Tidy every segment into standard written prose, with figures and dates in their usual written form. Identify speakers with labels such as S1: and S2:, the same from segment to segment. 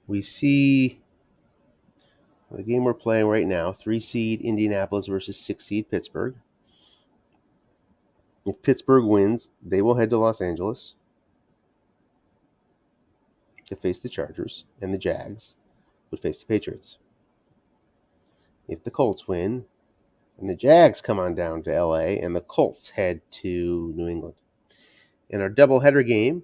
S1: we see the game we're playing right now, 3-seed Indianapolis versus 6-seed Pittsburgh. If Pittsburgh wins, they will head to Los Angeles to face the Chargers, and the Jags would face the Patriots. If the Colts win, and the Jags come on down to LA, and the Colts head to New England. In our doubleheader game,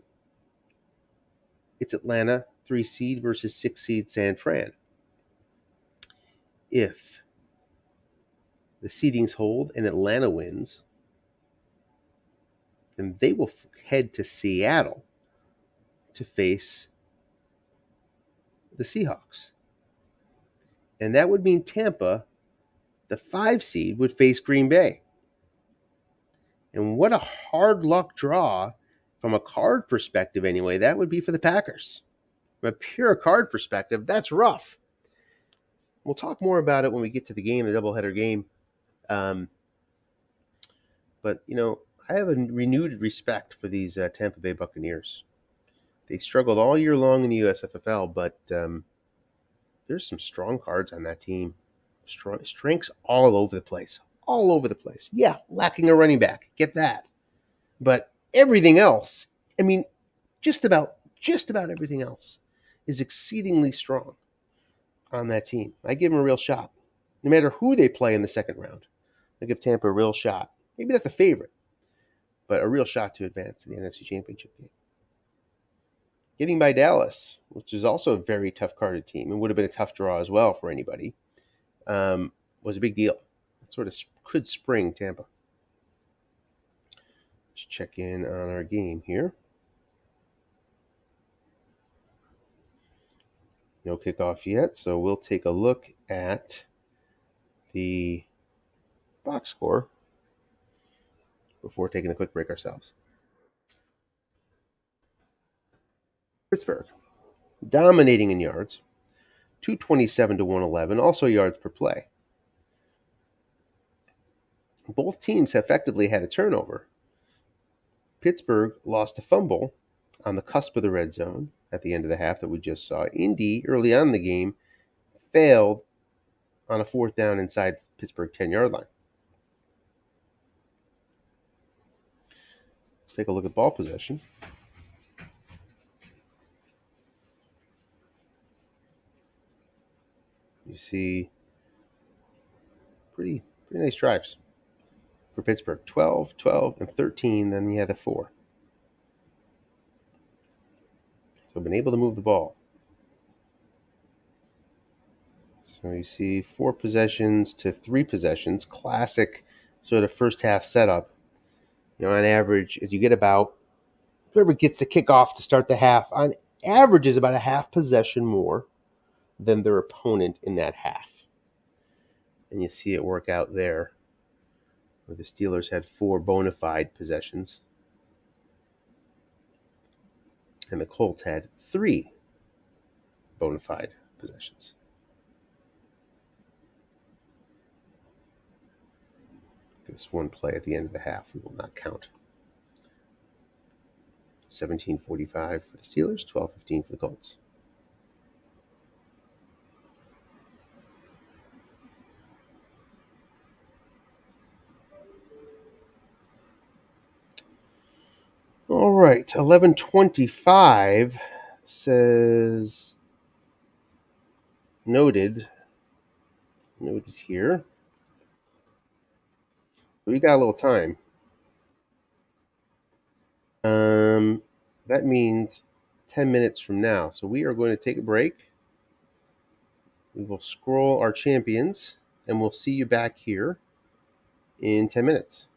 S1: it's Atlanta 3-seed versus 6-seed San Fran. If the seedings hold and Atlanta wins, then they will head to Seattle to face the Seahawks. And that would mean Tampa, the 5-seed, would face Green Bay. And what a hard luck draw, from a card perspective anyway, that would be for the Packers. From a pure card perspective, that's rough. We'll talk more about it when we get to the game, the doubleheader game. But, I have a renewed respect for these Tampa Bay Buccaneers. They struggled all year long in the USFFL, but there's some strong cards on that team. Strengths all over the place. All over the place. Yeah, lacking a running back. Get that. But everything else, just about everything else is exceedingly strong on that team. I give them a real shot. No matter who they play in the second round, I give Tampa a real shot. Maybe not the favorite, but a real shot to advance to the NFC Championship game. Getting by Dallas, which is also a very tough-carded team, and would have been a tough draw as well for anybody, was a big deal. It sort of could spring Tampa. Let's check in on our game here. No kickoff yet, so we'll take a look at the box score before taking a quick break ourselves. Pittsburgh, dominating in yards, 227 to 111, also yards per play. Both teams effectively had a turnover. Pittsburgh lost a fumble on the cusp of the red zone at the end of the half that we just saw. Indy, early on in the game, failed on a 4th down inside Pittsburgh 10-yard line. Let's take a look at ball possession. You see pretty nice drives for Pittsburgh. 12, and 13, then you had the 4. So been able to move the ball. So you see 4 possessions to 3 possessions. Classic sort of first half setup. On average, as you get about, whoever gets the kickoff to start the half, on average is about a half possession more than their opponent in that half. And you see it work out there, where the Steelers had 4 bona fide possessions, and the Colts had 3 bona fide possessions. This one play at the end of the half we will not count. 17:45 for the Steelers, 12:15 for the Colts. All right, 11:25 says noted here. We got a little time. That means 10 minutes from now. So we are going to take a break. We will scroll our champions, and we'll see you back here in 10 minutes.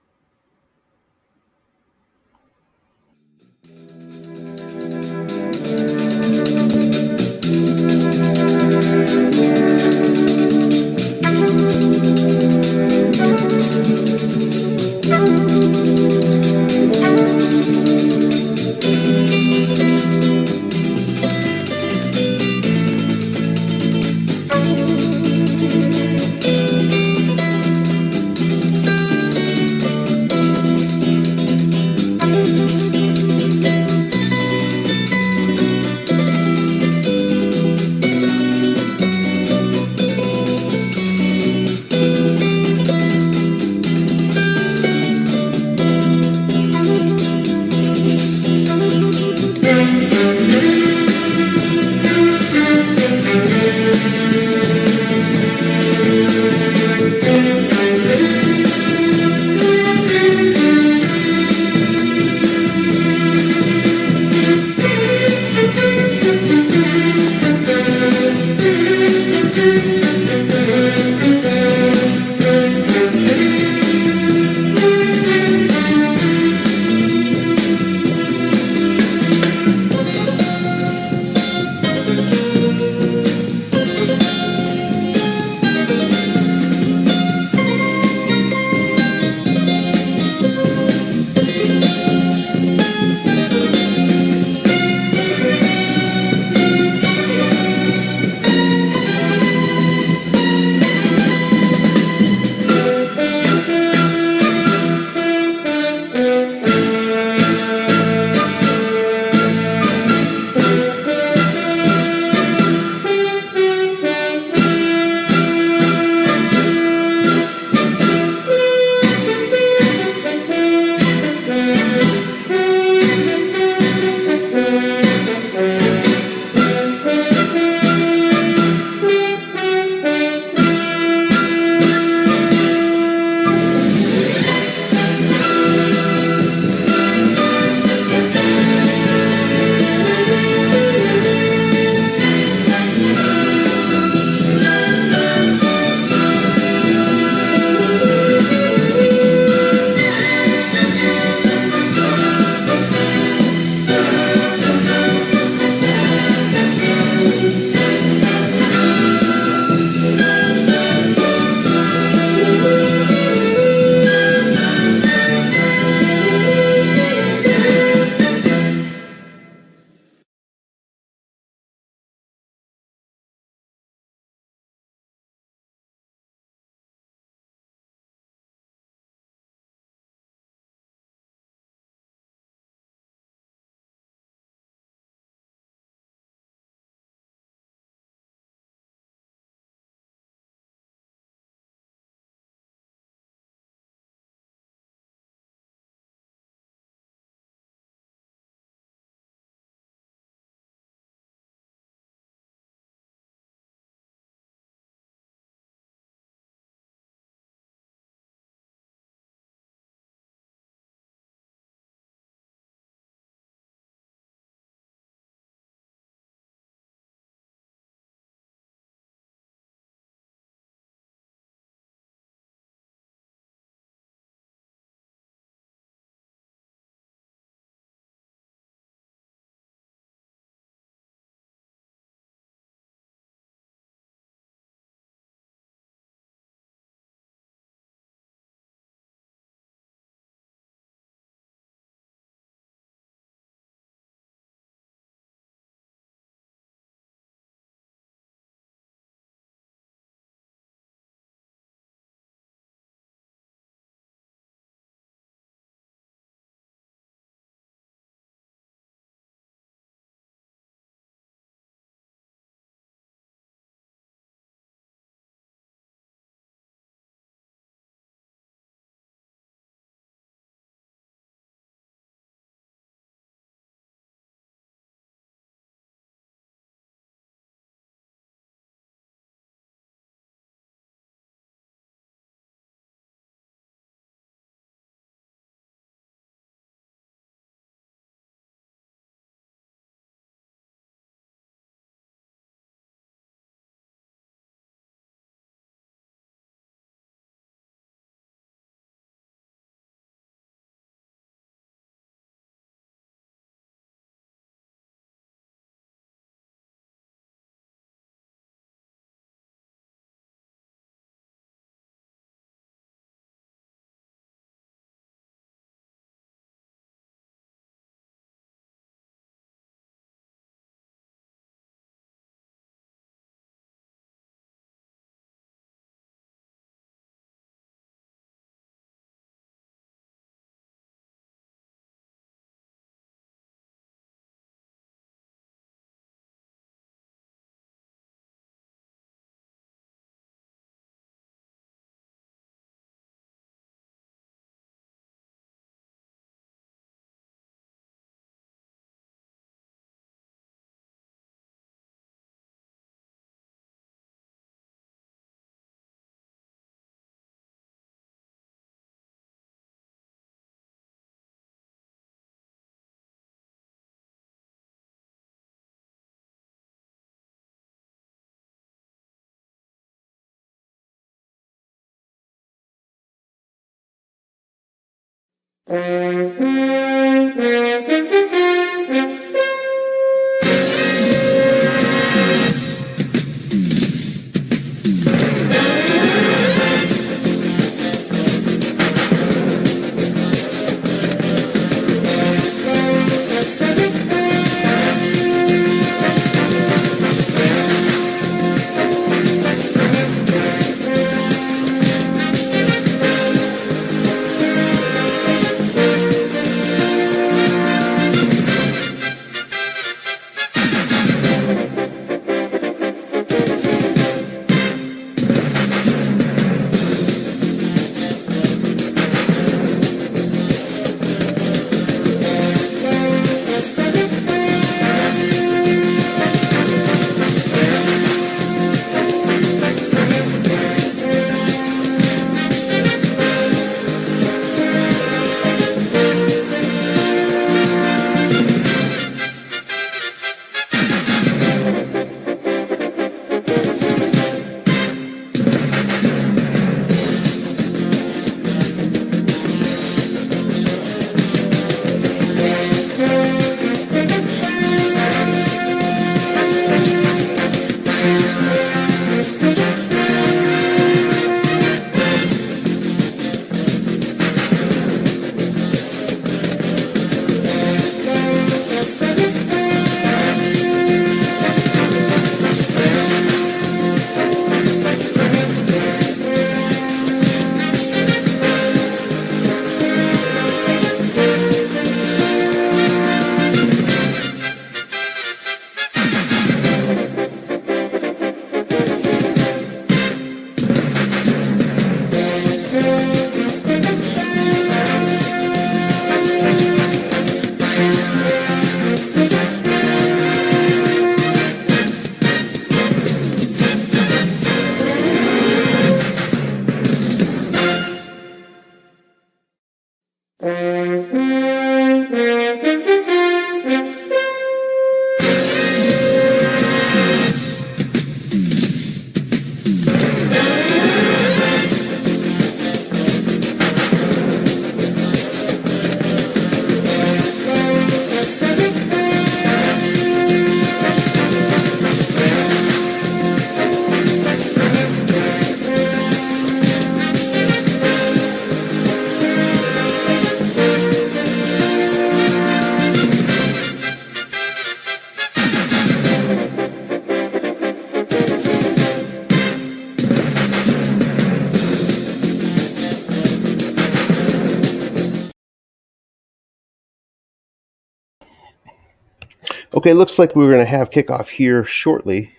S1: Okay, looks like we're going to have kickoff here shortly.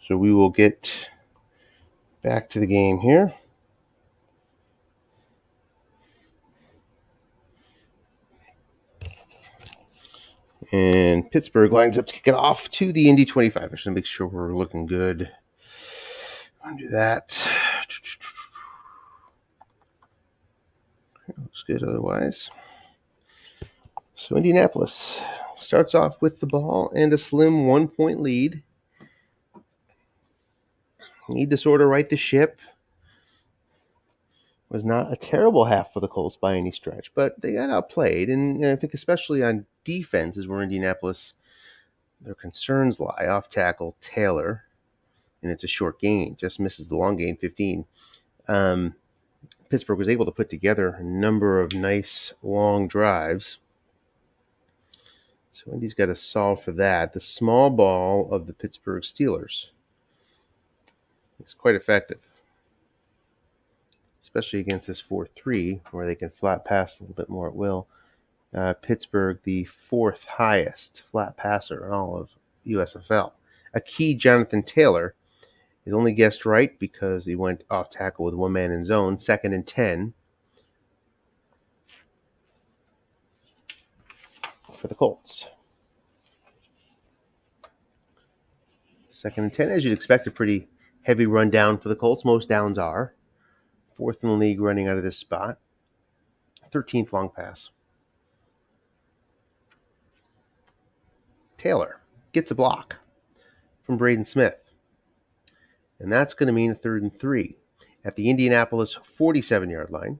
S1: So we will get back to the game here. And Pittsburgh lines up to kick it off to the Indy 25. Just to make sure we're looking good. I'll do that. Looks good otherwise. So Indianapolis starts off with the ball and a slim 1-point lead. Need to sort of right the ship. Was not a terrible half for the Colts by any stretch, but they got outplayed. And I think especially on defense is where Indianapolis, their concerns lie. Off tackle Taylor, and it's a short gain, just misses the long gain, 15. Pittsburgh was able to put together a number of nice long drives. So Indy's got to solve for that. The small ball of the Pittsburgh Steelers is quite effective, especially against this 4-3, where they can flat pass a little bit more at will. Pittsburgh, the fourth highest flat passer in all of USFL. A key Jonathan Taylor is only guessed right because he went off tackle with one man in zone, 2nd and 10 for the Colts. 2nd and 10, as you'd expect, a pretty heavy run down for the Colts. Most downs are. 4th in the league running out of this spot. 13th long pass. Taylor gets a block from Braden Smith. And that's going to mean a 3rd and 3 at the Indianapolis 47-yard line.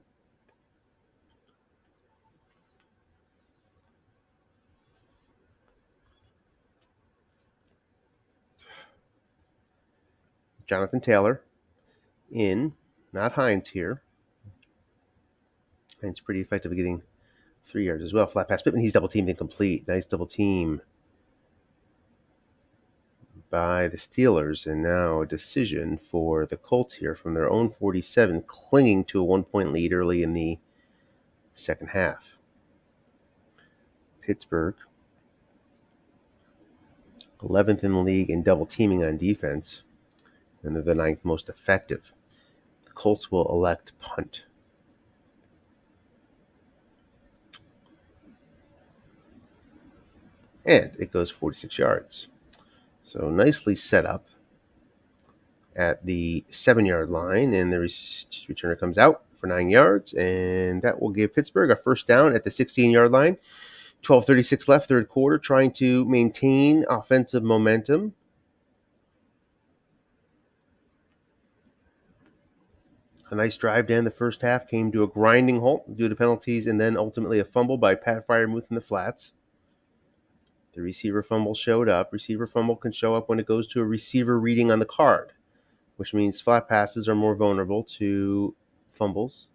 S1: Jonathan Taylor in, not Hines here. Hines pretty effective at getting 3 yards as well. Flat pass. Pittman, he's double teamed incomplete. Nice double team by the Steelers, and now a decision for the Colts here from their own 47, clinging to a 1-point lead early in the second half. Pittsburgh, 11th in the league in double teaming on defense, and they're the 9th most effective. The Colts will elect punt. And it goes 46 yards. So nicely set up at the 7-yard line, and the returner comes out for 9 yards, and that will give Pittsburgh a first down at the 16-yard line. 12:36 left, third quarter, trying to maintain offensive momentum. A nice drive to end the first half came to a grinding halt due to penalties and then ultimately a fumble by Pat Freiermuth in the flats. The receiver fumble showed up. Receiver fumble can show up when it goes to a receiver reading on the card, which means flat passes are more vulnerable to fumbles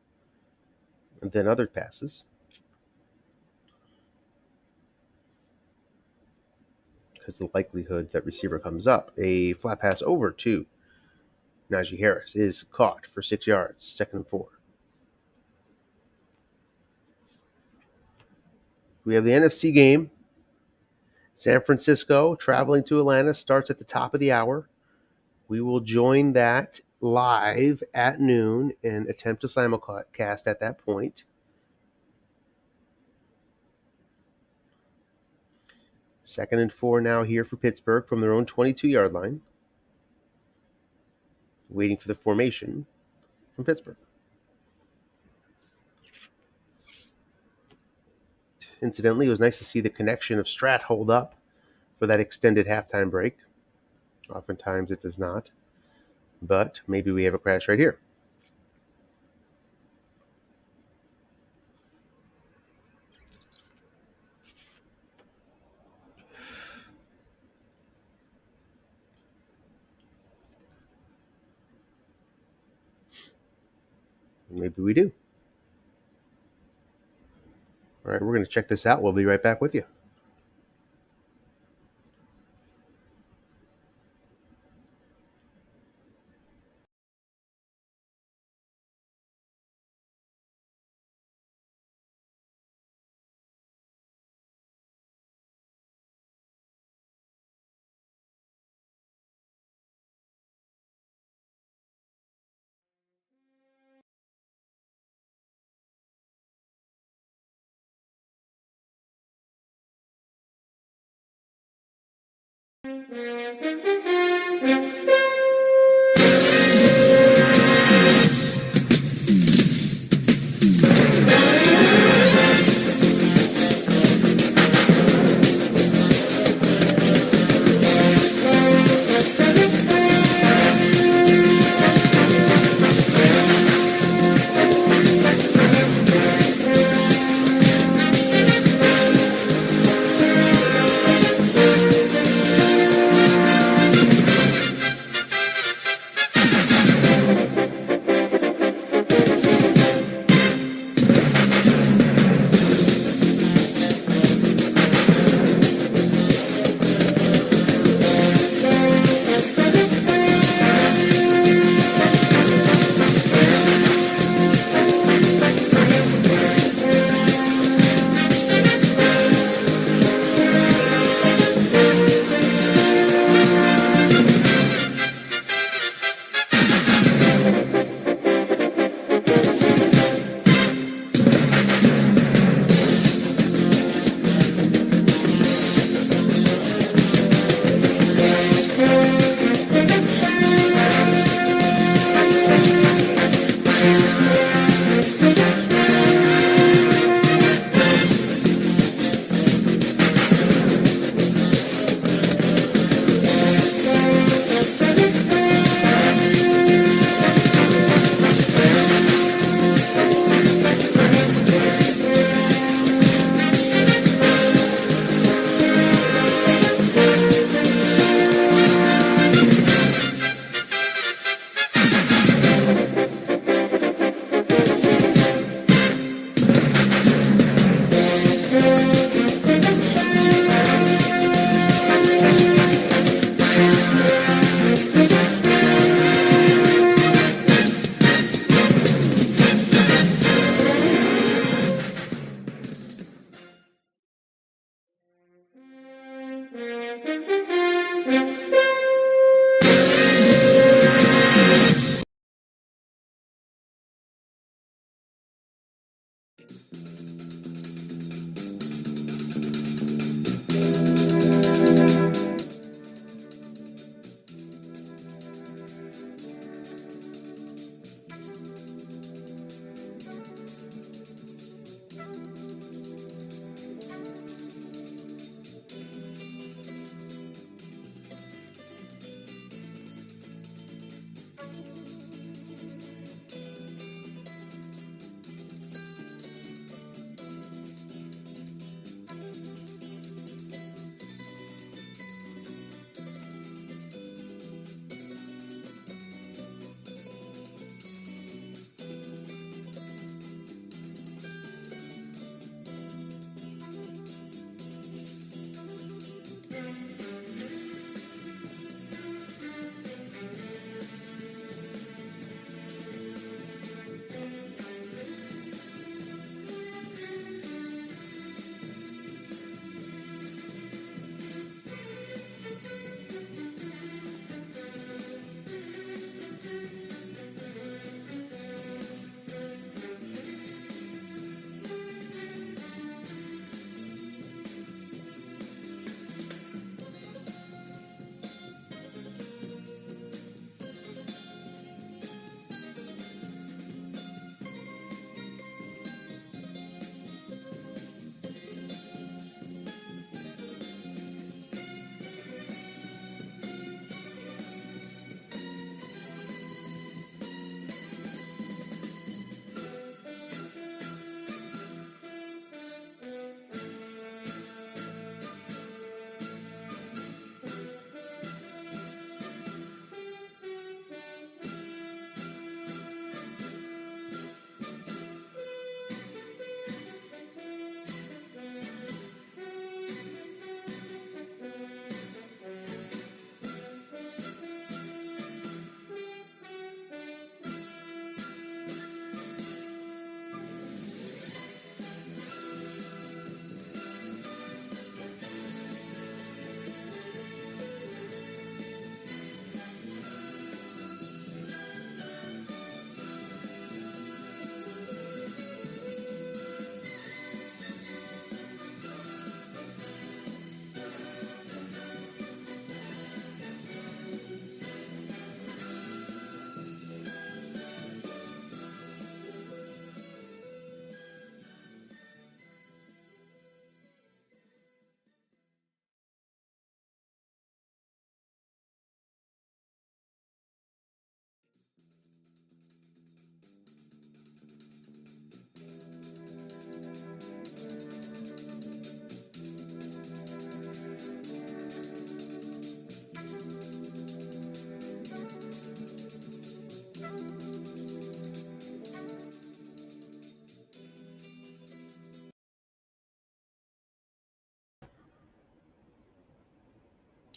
S1: than other passes. Because the likelihood that receiver comes up. A flat pass over to Najee Harris is caught for 6 yards, 2nd and 4. We have the NFC game. San Francisco traveling to Atlanta starts at the top of the hour. We will join that live at noon and attempt to simulcast at that point. 2nd and 4 now here for Pittsburgh from their own 22-yard line. Waiting for the formation from Pittsburgh. Incidentally, it was nice to see the connection of Strat hold up for that extended halftime break. Oftentimes it does not, but maybe we have a crash right here. Maybe we do. All right, we're going to check this out. We'll be right back with you.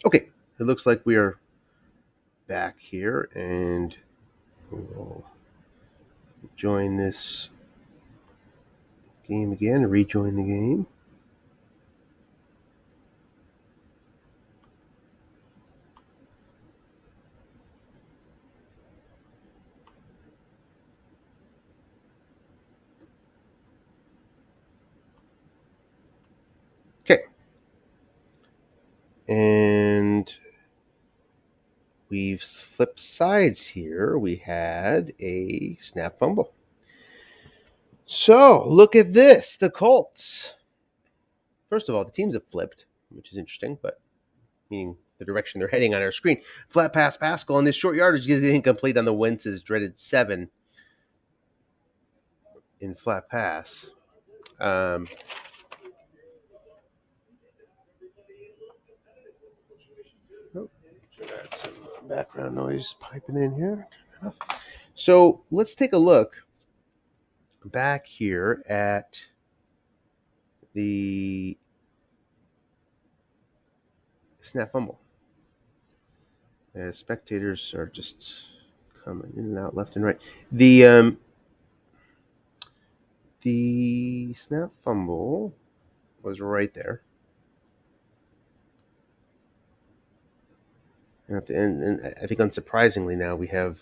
S1: Okay, it looks like we are back here, and we'll join this game again, rejoin the game. Okay, and we've flipped sides here. We had a snap fumble. So look at this, the Colts. First of all, the teams have flipped, which is interesting, but meaning the direction they're heading on our screen. Flat pass Pascal, and this short yardage gets incomplete on the Wentz's dreaded 7 in flat pass. Oh, got some background noise piping in here. So let's take a look back here at the snap fumble. Spectators are just coming in and out left and right. The snap fumble was right there. And at the end, and I think unsurprisingly now we have,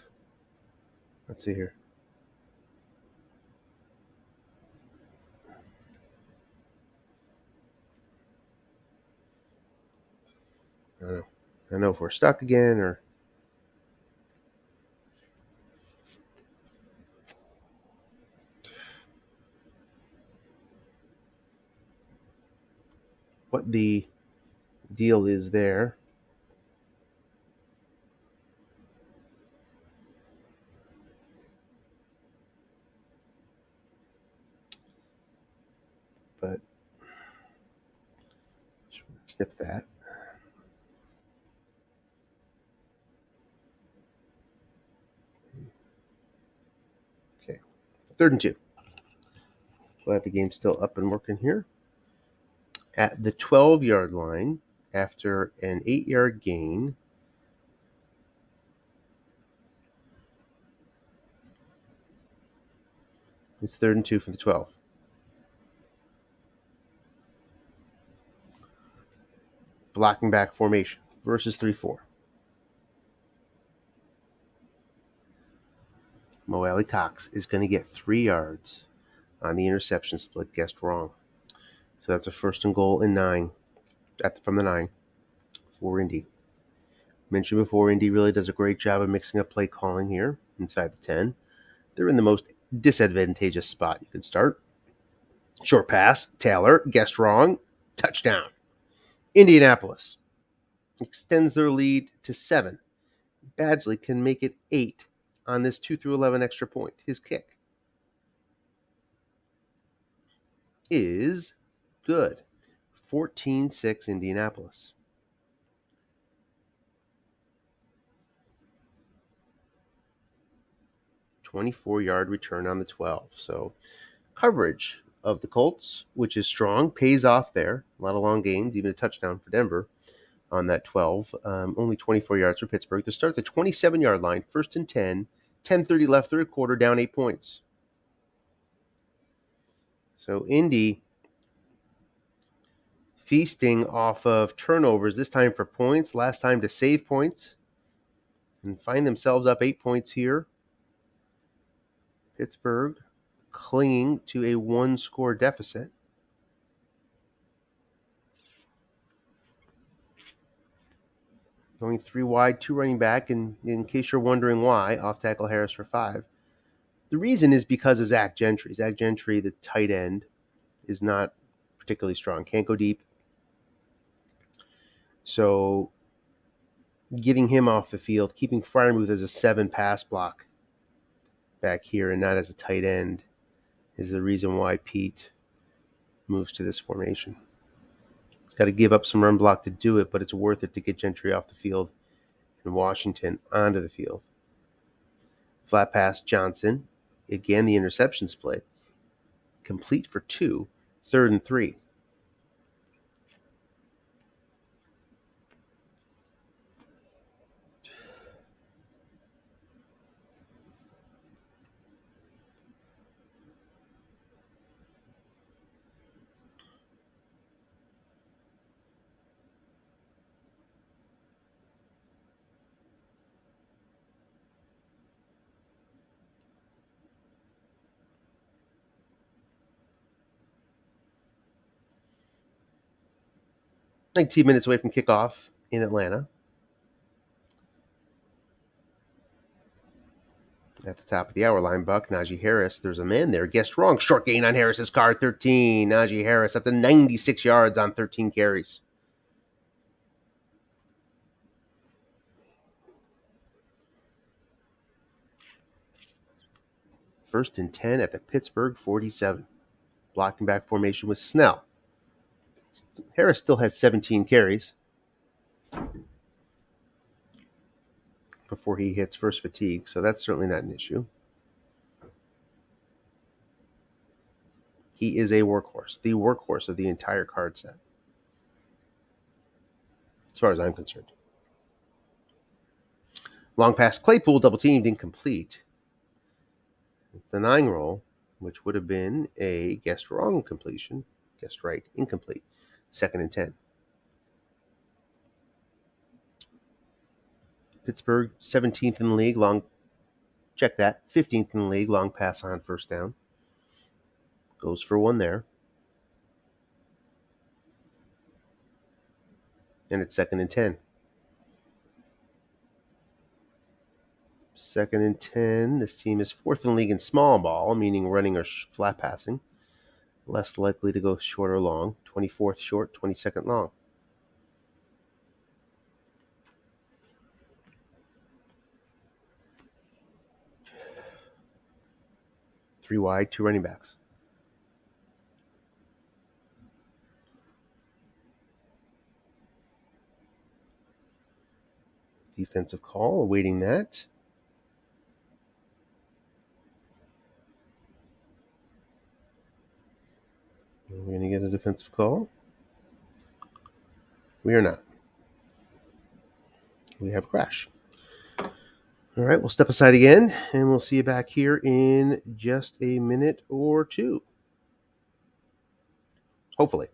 S1: let's see here. I don't know if we're stuck again or. What the deal is there. But snip that. Okay. 3rd and 2. Glad the game's still up and working here. At the 12-yard line, after an 8-yard gain, it's 3rd and 2 for the 12. Blocking back formation versus 3-4. Mo Alley-Cox is going to get 3 yards on the interception split. Guessed wrong. So that's a 1st and goal and 9 from the 9 for Indy. Mentioned before, Indy really does a great job of mixing up play calling here inside the 10. They're in the most disadvantageous spot you could start. Short pass, Taylor, guessed wrong, touchdown. Indianapolis extends their lead to 7. Badgley can make it 8 on this 2-11 extra point. His kick is good. 14-6 Indianapolis. "24-yard return on the 12. So coverage of the Colts, which is strong, pays off there. A lot of long gains, even a touchdown for Denver on that 12. Only 24 yards for Pittsburgh. To start the 27-yard line, 1st and 10, 10:30 left, 3rd quarter, down 8 points. So Indy feasting off of turnovers, this time for points, last time to save points, and find themselves up 8 points here. Pittsburgh clinging to a 1-score deficit. Going 3 wide, 2 running back, and in case you're wondering why, off tackle Harris for 5. The reason is because of Zach Gentry. Zach Gentry, the tight end, is not particularly strong. Can't go deep. So getting him off the field, keeping Freiermuth as a 7 pass block back here and not as a tight end is the reason why Pete moves to this formation. He's got to give up some run block to do it, but it's worth it to get Gentry off the field and Washington onto the field. Flat pass Johnson. Again, the interception split. Complete for 2, 3rd and 3. 19 minutes away from kickoff in Atlanta. At the top of the hour line, Buck, Najee Harris. There's a man there. Guessed wrong. Short gain on Harris's card, 13. Najee Harris up to 96 yards on 13 carries. First and 10 at the Pittsburgh 47. Blocking back formation with Snell. Harris still has 17 carries before he hits first fatigue, so that's certainly not an issue. He is a workhorse, the workhorse of the entire card set, as far as I'm concerned. Long pass, Claypool, double teamed, incomplete. The 9 roll, which would have been a guessed wrong completion, guessed right, incomplete. Second and 10. Pittsburgh, 17th in the league, long, check that, 15th in the league, long pass on first down. Goes for one there. And it's second and 10. Second and 10. This team is 4th in the league in small ball, meaning running or flat passing. Less likely to go short or long. 24th short, 22nd long. Three wide, 2 running backs. Defensive call, awaiting that. We're going to get a defensive call. We are not. We have a crash. All right, we'll step aside again, and we'll see you back here in just a minute or two. Hopefully.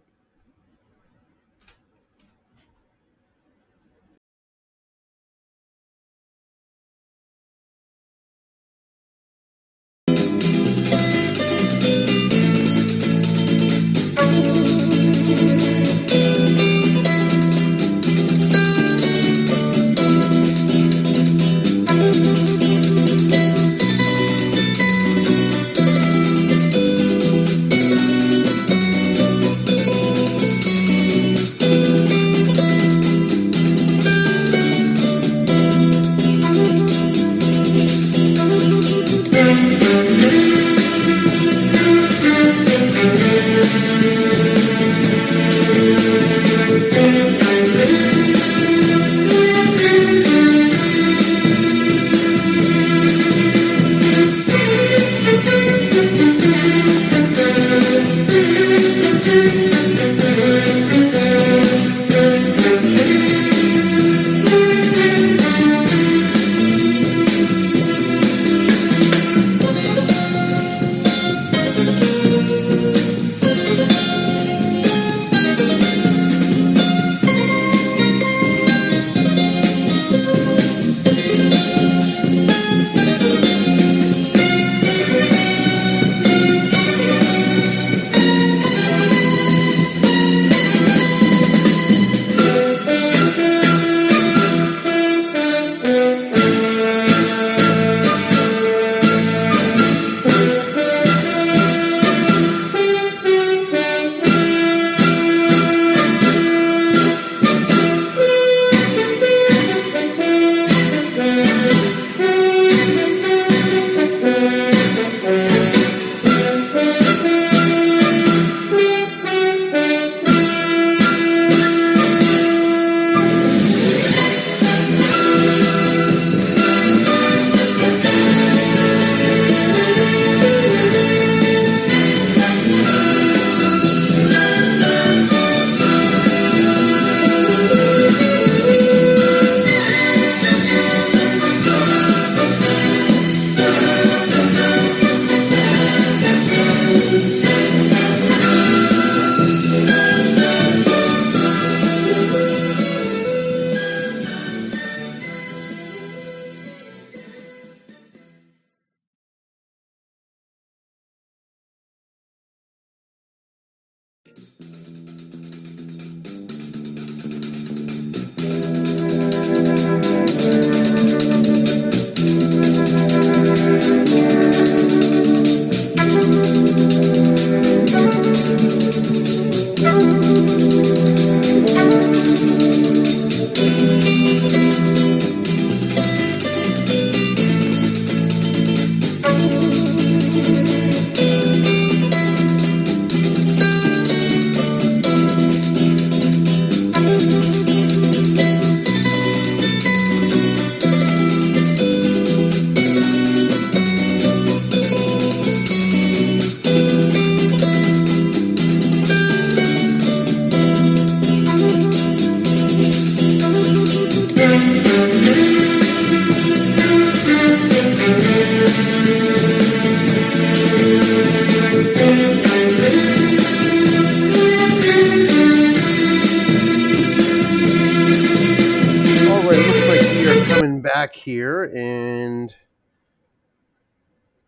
S1: Back here, and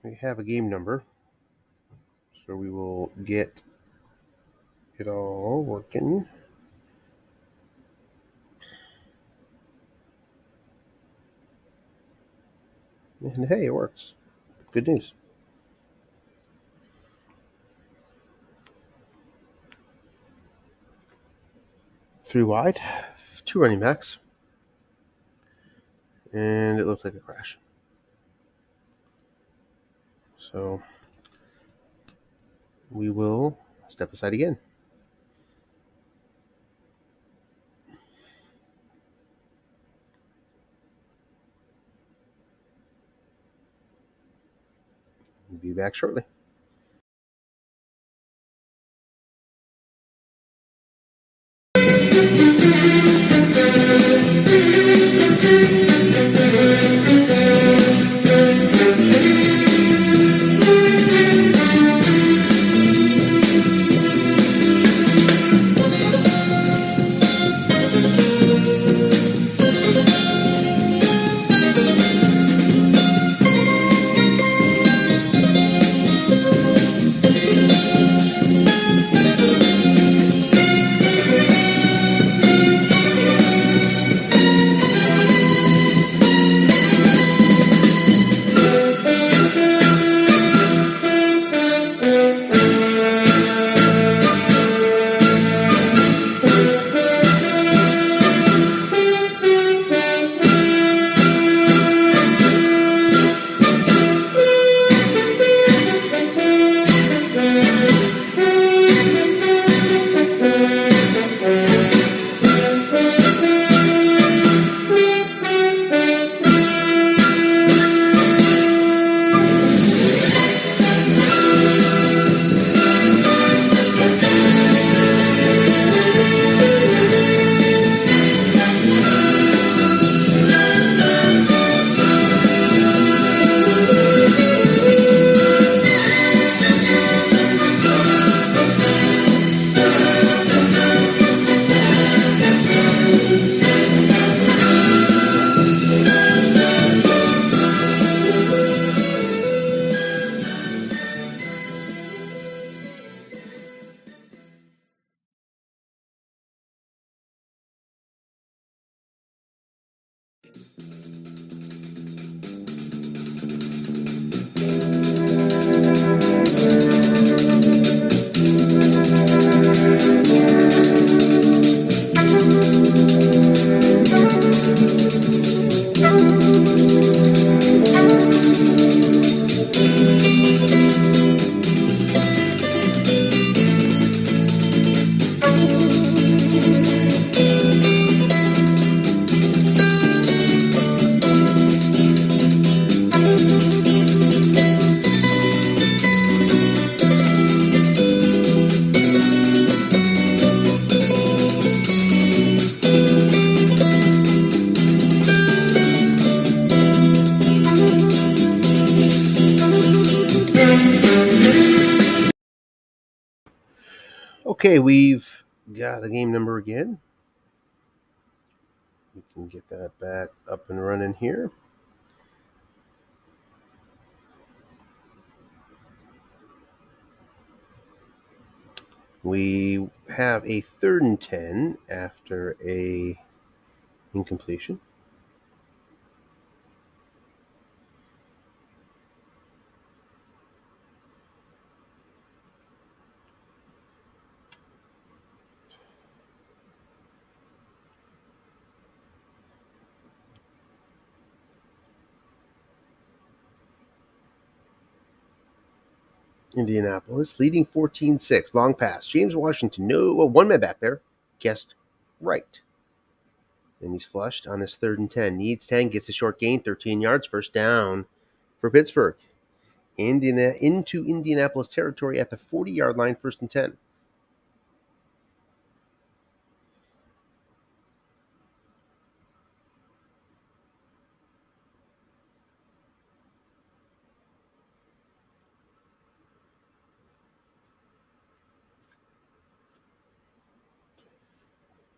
S1: we have a game number, so we will get it all working. And hey, it works. Good news. 3 wide, 2 running backs, and it looks like a crash. So we will step aside again. We'll be back shortly. Okay, we've got a game number again. We can get that back up and running here. We have a 3rd and 10 after a incompletion. Indianapolis leading 14-6. Long pass. James Washington, no, one man back there. Guessed right. And he's flushed on his 3rd and 10. Needs 10, gets a short gain, 13 yards, first down for Pittsburgh. Into Indianapolis territory at the 40-yard line, 1st and 10.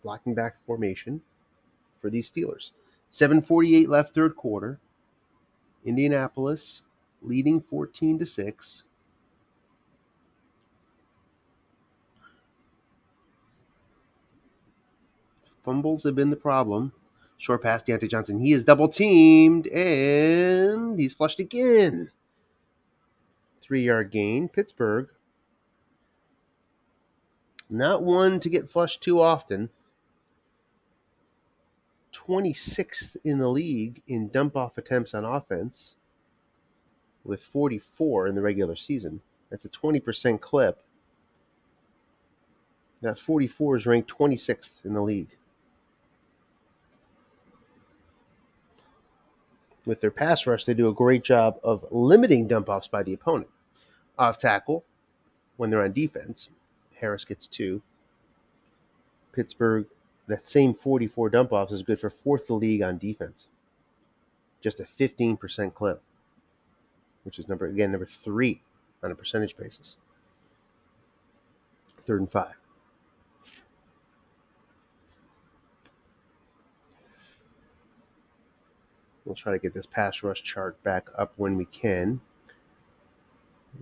S1: Blocking back formation for these Steelers. 7:48 left, 3rd quarter. Indianapolis leading 14-6. Fumbles have been the problem. Short pass, Deontay Johnson. He is double teamed, and he's flushed again. 3-yard gain. Pittsburgh, not one to get flushed too often. 26th in the league in dump-off attempts on offense, with 44 in the regular season. That's a 20% clip. That 44 is ranked 26th in the league. With their pass rush, they do a great job of limiting dump-offs by the opponent. Off tackle, when they're on defense, Harris gets 2. Pittsburgh, that same 44 dump-offs is good for 4th in the league on defense. Just a 15% clip, which is number 3 on a percentage basis. 3rd and 5. We'll try to get this pass rush chart back up when we can.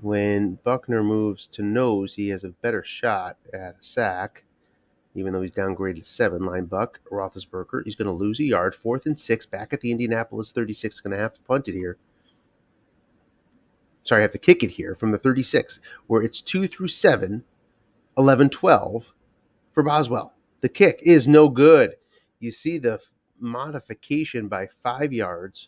S1: When Buckner moves to nose, he has a better shot at a sack, even though he's downgraded to 7. Line Buck, Roethlisberger, he's going to lose a yard. 4th and 6, back at the Indianapolis 36. Going to have to punt it here. Sorry, I have to kick it here from the 36, where it's 2 through 7, 11, 12 for Boswell. The kick is no good. You see the modification by 5 yards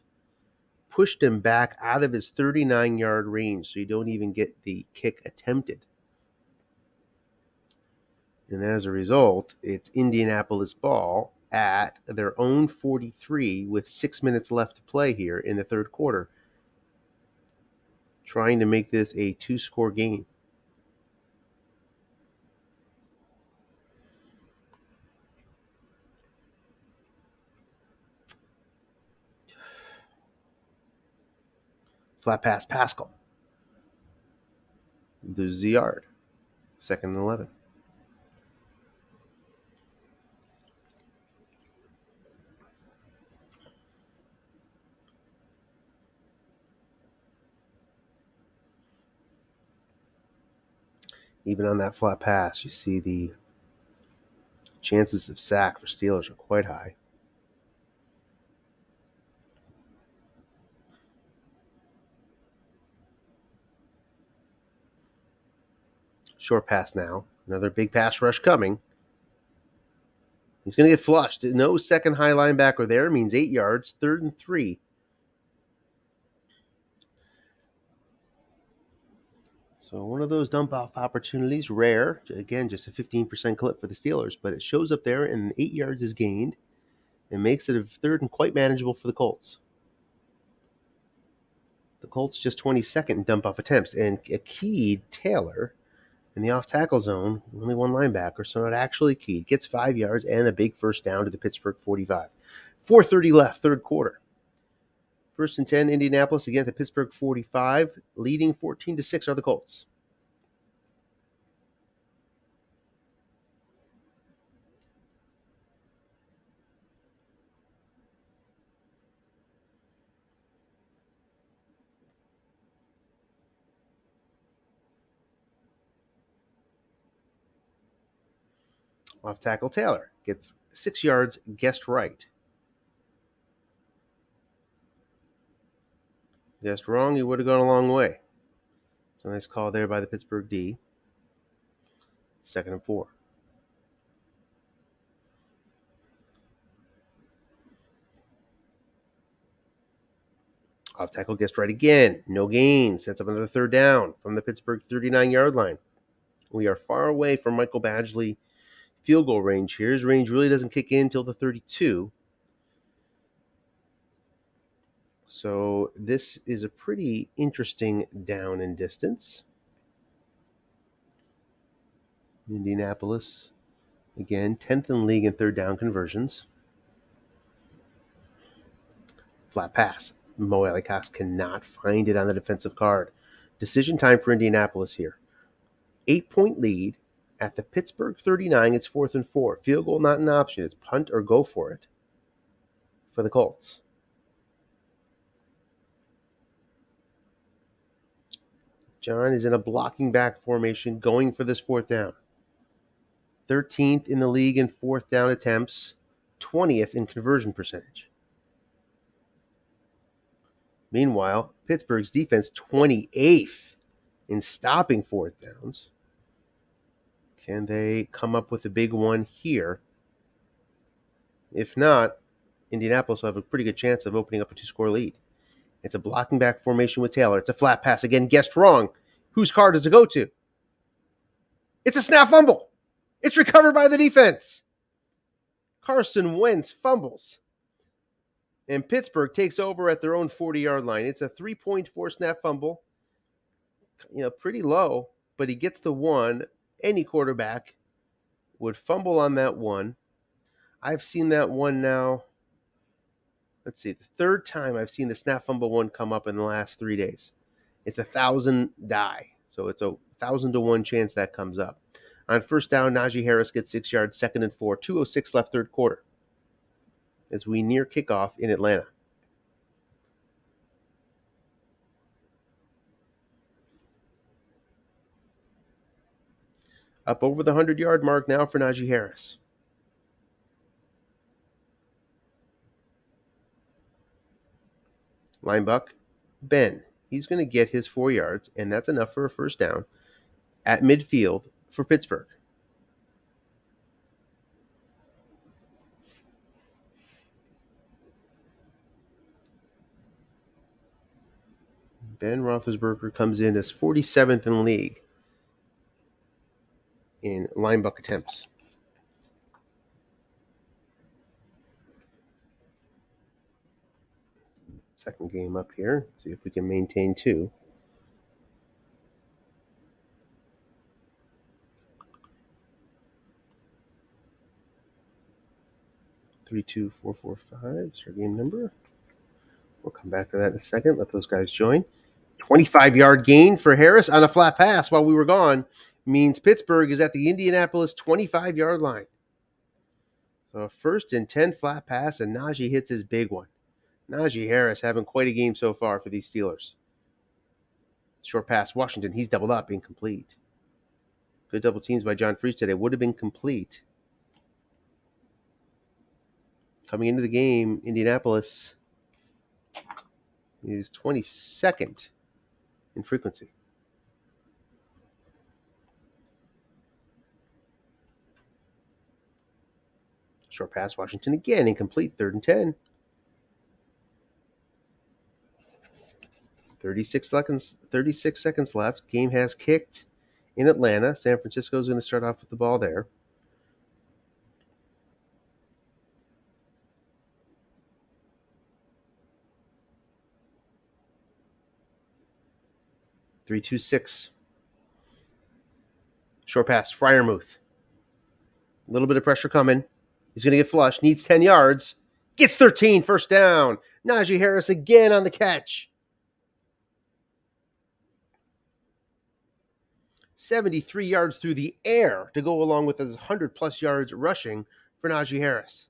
S1: pushed him back out of his 39-yard range, so you don't even get the kick attempted. And as a result, it's Indianapolis ball at their own 43 with 6 minutes left to play here in the 3rd quarter, trying to make this a 2-score game. Flat pass, Pascal. Loses a yard. 2nd and 11. Even on that flat pass, you see the chances of sack for Steelers are quite high. Short pass now. Another big pass rush coming. He's going to get flushed. No second high linebacker there. Means 8 yards. 3rd and 3. So one of those dump-off opportunities, rare. Again, just a 15% clip for the Steelers, but it shows up there, and 8 yards is gained. It makes it a 3rd and quite manageable for the Colts. The Colts just 22nd in dump-off attempts, and Akeed Taylor in the off-tackle zone, only one linebacker, so not actually Akeed, gets 5 yards and a big first down to the Pittsburgh 45. 4:30 left, 3rd quarter. 1st and 10, Indianapolis against the Pittsburgh 45, leading 14-6 are the Colts. Off tackle Taylor gets 6 yards, guessed right. Guessed wrong, he would have gone a long way. It's a nice call there by the Pittsburgh D. 2nd and 4. Off tackle guessed right again. No gain. Sets up another third down from the Pittsburgh 39-yard line. We are far away from Michael Badgley field goal range here. His range really doesn't kick in until the 32. So this is a pretty interesting down and distance. Indianapolis, again, 10th in league in third down conversions. Flat pass. Mo Alie-Cox cannot find it on the defensive card. Decision time for Indianapolis here. 8-point lead at the Pittsburgh 39. It's 4th and 4. Field goal not an option. It's punt or go for it for the Colts. John is in a blocking back formation going for this 4th down. 13th in the league in 4th down attempts, 20th in conversion percentage. Meanwhile, Pittsburgh's defense 28th in stopping 4th downs. Can they come up with a big one here? If not, Indianapolis will have a pretty good chance of opening up a 2-score lead. It's a blocking back formation with Taylor. It's a flat pass. Again, guessed wrong. Whose card does it go to? It's a snap fumble. It's recovered by the defense. Carson Wentz fumbles. And Pittsburgh takes over at their own 40-yard line. It's a 3.4 snap fumble. Pretty low, but he gets the one. Any quarterback would fumble on that one. I've seen that one now. Let's see, the third time I've seen the snap fumble one come up in the last 3 days. It's 1,000 die. So it's a 1,000 to 1 chance that comes up. On first down, Najee Harris gets 6 yards, 2nd and 4, 2:06 left third quarter. As we near kickoff in Atlanta. Up over the 100-yard mark now for Najee Harris. Linebuck, Ben. He's going to get his 4 yards, and that's enough for a first down at midfield for Pittsburgh. Ben Roethlisberger comes in as 47th in the league in linebuck attempts. Second game up here. See if we can maintain 2. Three, 2, 4, 4, 5 is our game number. We'll come back to that in a second. Let those guys join. 25-yard gain for Harris on a flat pass while we were gone means Pittsburgh is at the Indianapolis 25-yard line. So a 1st and 10 flat pass, and Najee hits his big one. Najee Harris having quite a game so far for these Steelers. Short pass, Washington. He's doubled up, incomplete. Good double teams by John Freese today. Would have been complete. Coming into the game, Indianapolis is 22nd in frequency. Short pass, Washington again, incomplete, 3rd and 10. 36 seconds left. Game has kicked in Atlanta. San Francisco is going to start off with the ball there. Three, 2, 6. Short pass, Freiermuth. A little bit of pressure coming. He's going to get flushed. Needs 10 yards. Gets 13. First down. Najee Harris again on the catch. 73 yards through the air to go along with his 100-plus yards rushing for Najee Harris.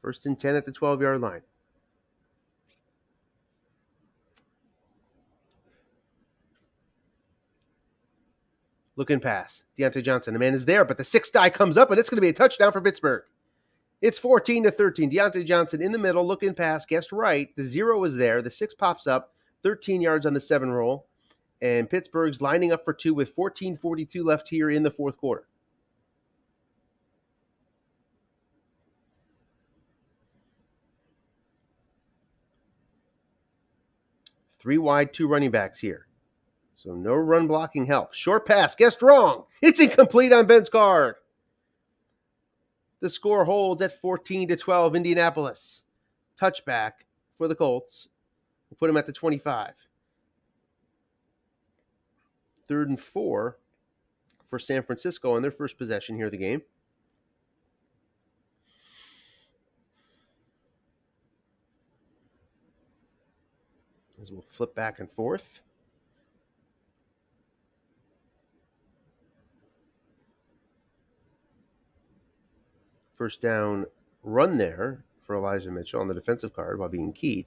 S1: 1st and 10 at the 12-yard line. Looking pass. Deontay Johnson. The man is there, but the 6th die comes up, and it's going to be a touchdown for Pittsburgh. It's 14-13. Deontay Johnson in the middle, looking pass, guessed right. The 0 is there. The 6 pops up. 13 yards on the 7 roll. And Pittsburgh's lining up for 2 with 14:42 left here in the 4th quarter. 3 wide, 2 running backs here. So no run blocking help. Short pass, guessed wrong. It's incomplete on Ben's card. The score holds at 14-12 Indianapolis. Touchback for the Colts. We'll put them at the 25. 3rd and 4 for San Francisco on their first possession here of the game. As we'll flip back and forth. First down run there for Elijah Mitchell on the defensive card while being keyed.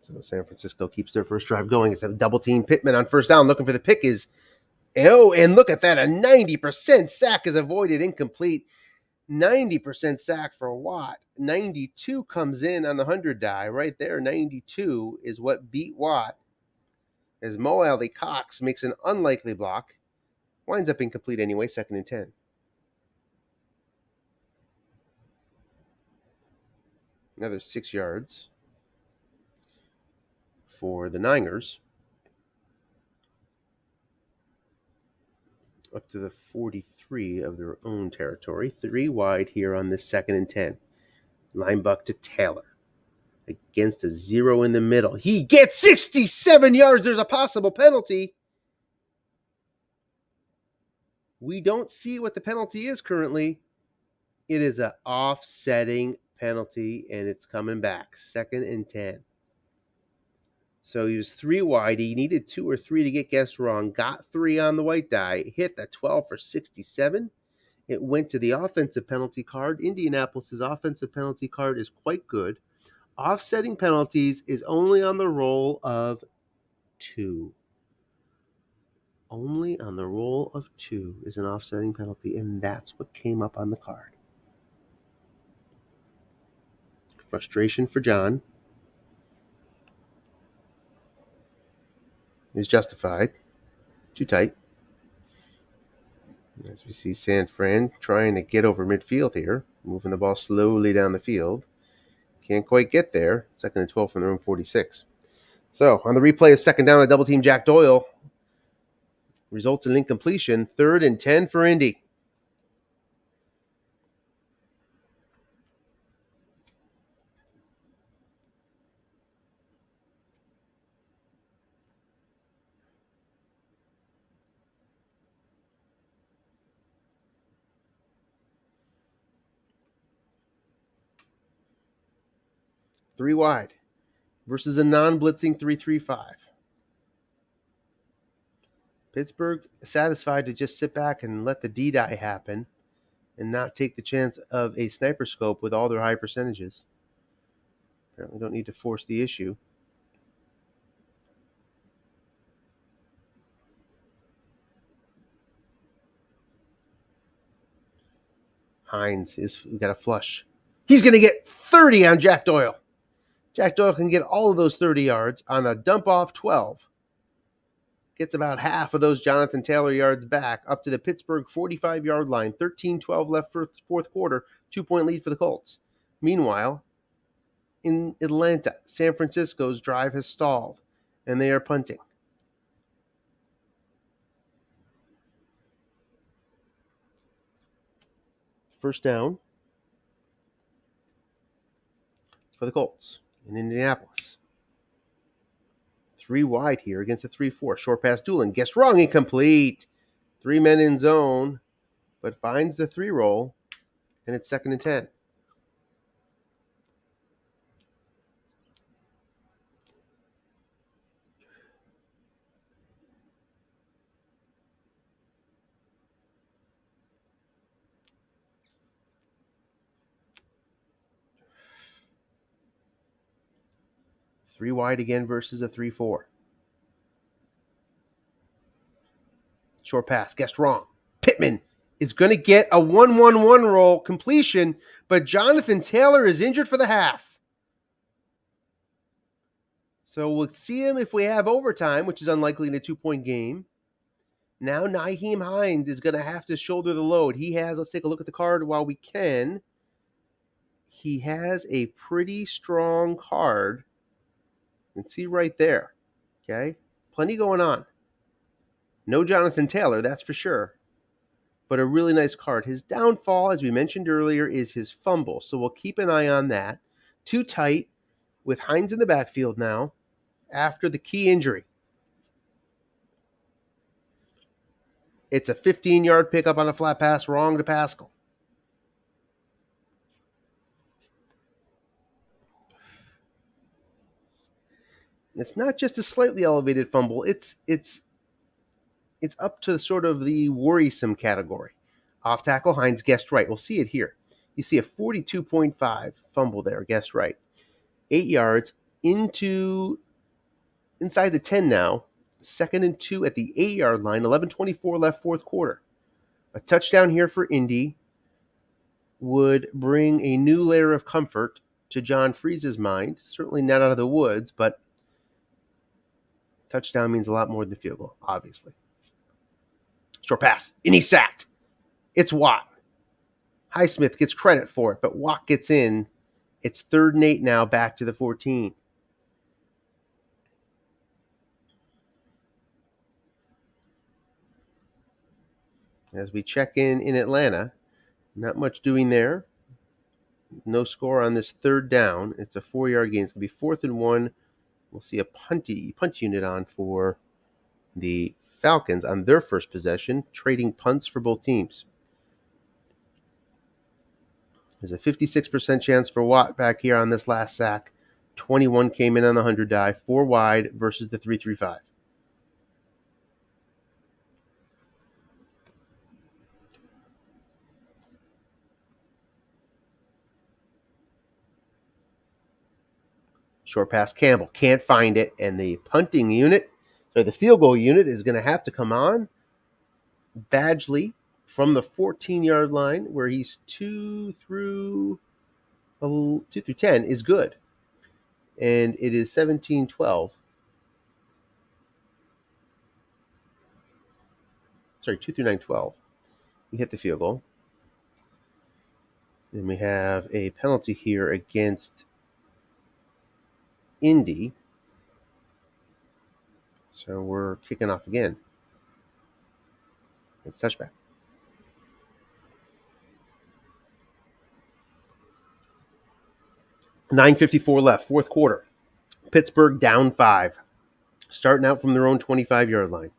S1: So San Francisco keeps their first drive going. It's a double team. Pittman on first down looking for the pick is, oh, and look at that. A 90% sack is avoided, incomplete. 90% sack for Watt. 92 comes in on the 100 die. Right there, 92 is what beat Watt. As Mo Alley Cox makes an unlikely block. Winds up incomplete anyway, 2nd and 10. Another 6 yards for the Niners. Up to the 43 of their own territory. 3 wide here on this 2nd and 10. Line buck to Taylor. Against a 0 in the middle. He gets 67 yards. There's a possible penalty. We don't see what the penalty is currently. It is an offsetting penalty, and it's coming back. 2nd and 10. So he was 3 wide. He needed 2 or 3 to get guessed wrong. Got 3 on the white die. Hit the 12 for 67. It went to the offensive penalty card. Indianapolis' offensive penalty card is quite good. Offsetting penalties is only on the roll of 2. Only on the roll of 2 is an offsetting penalty, and that's what came up on the card. Frustration for John is justified. Too tight. As we see San Fran trying to get over midfield here, moving the ball slowly down the field. Can't quite get there. 2nd and 12 from their own 46. So on the replay of 2nd down, a double team Jack Doyle results in incompletion. 3rd and 10 for Indy. Three wide versus a non-blitzing 3-3-5. Pittsburgh satisfied to just sit back and let the D-die happen and not take the chance of a sniper scope with all their high percentages. Apparently don't need to force the issue. Hines we got a flush. He's going to get 30 on Jack Doyle. Jack Doyle can get all of those 30 yards on a dump off 12. Gets about half of those Jonathan Taylor yards back up to the Pittsburgh 45-yard line. 13-12 left for fourth quarter. 2-point lead for the Colts. Meanwhile, in Atlanta, San Francisco's drive has stalled, and they are punting. First down for the Colts in Indianapolis. 3 wide here against a 3-4. Short pass Doolin. Guessed wrong. Incomplete. 3 men in zone, but finds the 3 roll, and it's 2nd and 10. Three wide again versus a 3-4. Short pass, guessed wrong. Pittman is going to get a 1-1-1 roll completion, but Jonathan Taylor is injured for the half. So we'll see him if we have overtime, which is unlikely in a 2-point game. Now Nyheim Hines is going to have to shoulder the load. Let's take a look at the card while we can. He has a pretty strong card You can see right there. Okay? Plenty going on. No Jonathan Taylor, that's for sure. But a really nice card. His downfall, as we mentioned earlier, is his fumble. So we'll keep an eye on that. Too tight with Hines in the backfield now after the key injury. It's a 15-yard pickup on a flat pass, wrong to Pascal. It's not just a slightly elevated fumble. It's up to sort of the worrisome category. Off tackle, Hines guessed right. We'll see it here. You see a 42.5 fumble there, guessed right. 8 yards inside the 10 now. 2nd and 2 at the 8-yard line. 11:24 left, fourth quarter. A touchdown here for Indy would bring a new layer of comfort to John Freese's mind. Certainly not out of the woods, but touchdown means a lot more than the field goal, obviously. Short pass, and he's sacked. It's Watt. Highsmith gets credit for it, but Watt gets in. It's 3rd and 8 now, back to the 14. As we check in Atlanta, not much doing there. No score on this 3rd down. It's a 4-yard gain. It's going to be 4th and 1. We'll see a punt unit on for the Falcons on their first possession, trading punts for both teams. There's a 56% chance for Watt back here on this last sack. 21 came in on the 100 die, 4 wide versus the 3-3-5. Short pass, Campbell can't find it, and the the field goal unit is going to have to come on. Badgley from the 14-yard line, where he's 2 through 10, is good. And it is 17-12. Sorry, 2 through 9, 12. We hit the field goal. Then we have a penalty here against Indy. So we're kicking off again. It's touchback. $9:54 left, fourth quarter. Pittsburgh down 5. Starting out from their own 25-yard line.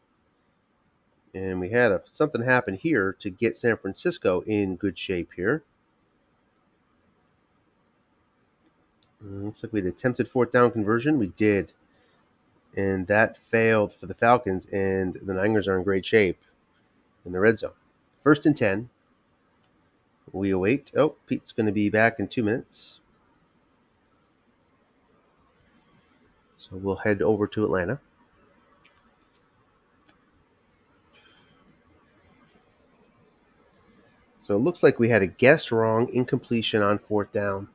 S1: And we had something happen here to get San Francisco in good shape here. Looks like we had attempted 4th down conversion. We did. And that failed for the Falcons, and the Niners are in great shape in the red zone. 1st and 10. We await. Oh, Pete's going to be back in 2 minutes. So we'll head over to Atlanta. So it looks like we had a guessed wrong incompletion on 4th down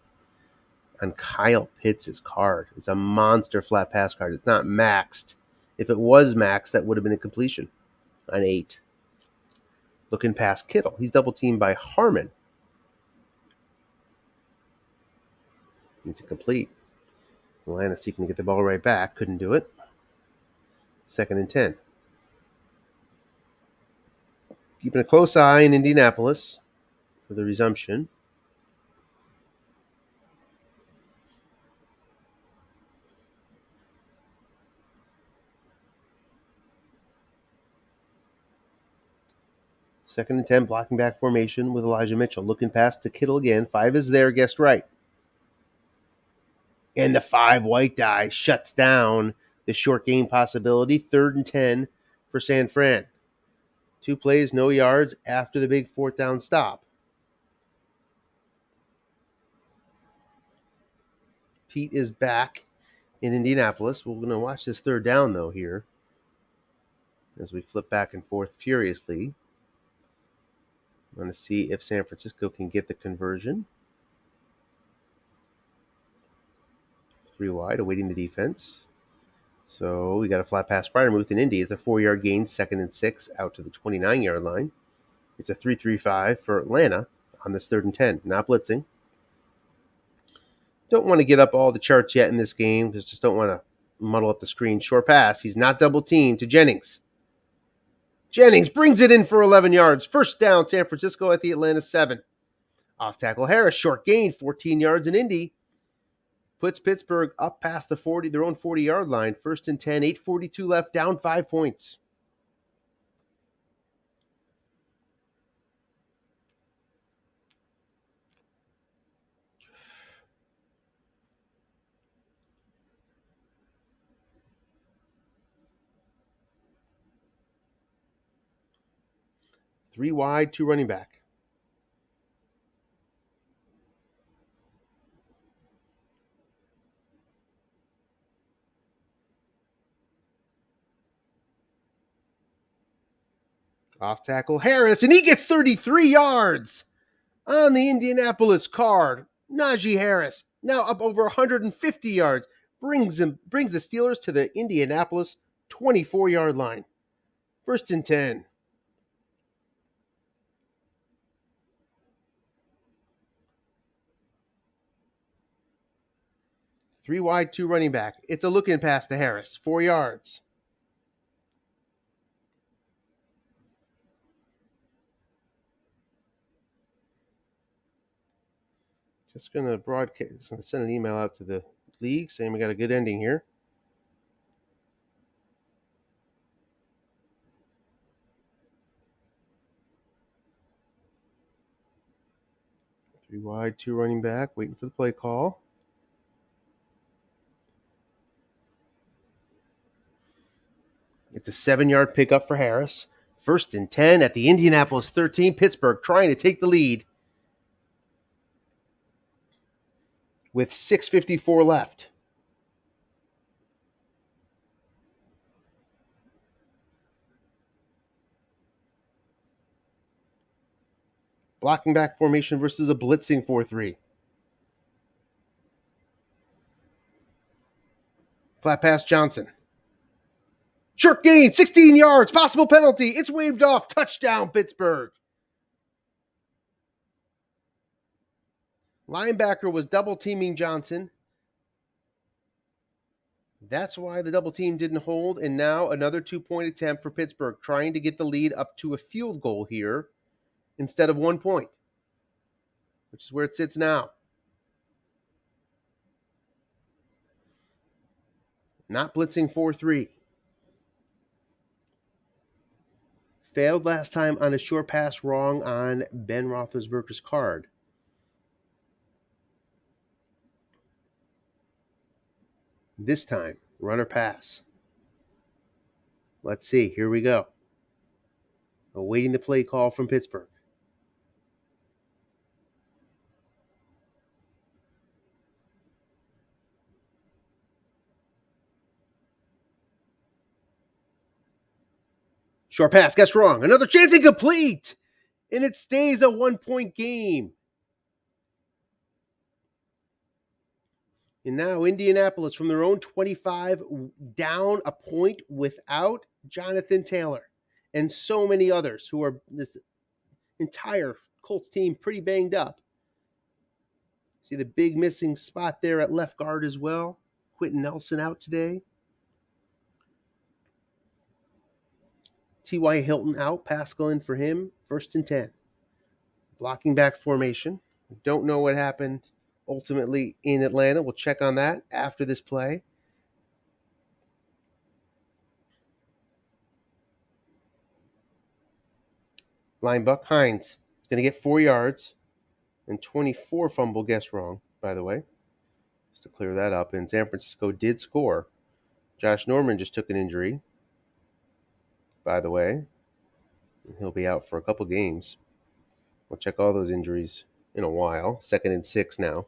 S1: on Kyle Pitts' card. It's a monster flat pass card. It's not maxed. If it was maxed, that would have been a completion on 8. Looking past Kittle. He's double teamed by Harmon. It's incomplete. Atlanta seeking to get the ball right back. Couldn't do it. 2nd and 10. Keeping a close eye in Indianapolis for the resumption. Second and 10, blocking back formation with Elijah Mitchell. Looking past to Kittle again. 5 is there, guessed right. And the 5 white die shuts down the short game possibility. 3rd and 10 for San Fran. 2 plays, no yards after the big 4th down stop. Pete is back in Indianapolis. We're going to watch this 3rd down, though, here as we flip back and forth furiously. I'm going to see if San Francisco can get the conversion. 3 wide, awaiting the defense. So we got a flat pass Freiermuth in Indy. It's a 4-yard gain, 2nd and 6 out to the 29-yard line. It's a 3-3-5 for Atlanta on this 3rd and 10. Not blitzing. Don't want to get up all the charts yet in this game because just don't want to muddle up the screen. Short pass. He's not double teamed to Jennings. Jennings brings it in for 11 yards. First down, San Francisco at the Atlanta 7. Off tackle Harris. Short gain, 14 yards in Indy. Puts Pittsburgh up past the 40, their own 40-yard line. First and 10, 8:42 left, down 5 points. Three wide, two running back. Off tackle Harris, and he gets 33 yards on the Indianapolis card. Najee Harris, now up over 150 yards, brings the Steelers to the Indianapolis 24-yard line. First and 10. Three wide, two running back. It's a look-in pass to Harris, 4 yards. Just going to send an email out to the league saying we got a good ending here. Three wide, two running back, waiting for the play call. It's a 7-yard pickup for Harris. First and 10 at the Indianapolis 13. Pittsburgh trying to take the lead with 6:54 left. Blocking back formation versus a blitzing 4-3. Flat pass Johnson. Short gain, 16 yards, possible penalty. It's waved off. Touchdown, Pittsburgh. Linebacker was double teaming Johnson. That's why the double team didn't hold. And now another 2-point attempt for Pittsburgh, trying to get the lead up to a field goal here instead of 1 point, which is where it sits now. Not blitzing 4-3. Failed last time on a short pass, wrong on Ben Roethlisberger's card. This time, run or pass. Let's see. Here we go. Awaiting the play call from Pittsburgh. Short pass, guess wrong. Another chance, incomplete. And it stays a 1-point game. And now Indianapolis from their own 25 down a point without Jonathan Taylor and so many others who are this entire Colts team pretty banged up. See the big missing spot there at left guard as well. Quentin Nelson out today. T.Y. Hilton out. Pascal in for him. First and 10. Blocking back formation. Don't know what happened ultimately in Atlanta. We'll check on that after this play. Linebuck Hines is going to get 4 yards and 24 fumble, guess wrong, by the way. Just to clear that up. And San Francisco did score. Josh Norman just took an injury, by the way. He'll be out for a couple games. We'll check all those injuries in a while. 2nd and 6 now.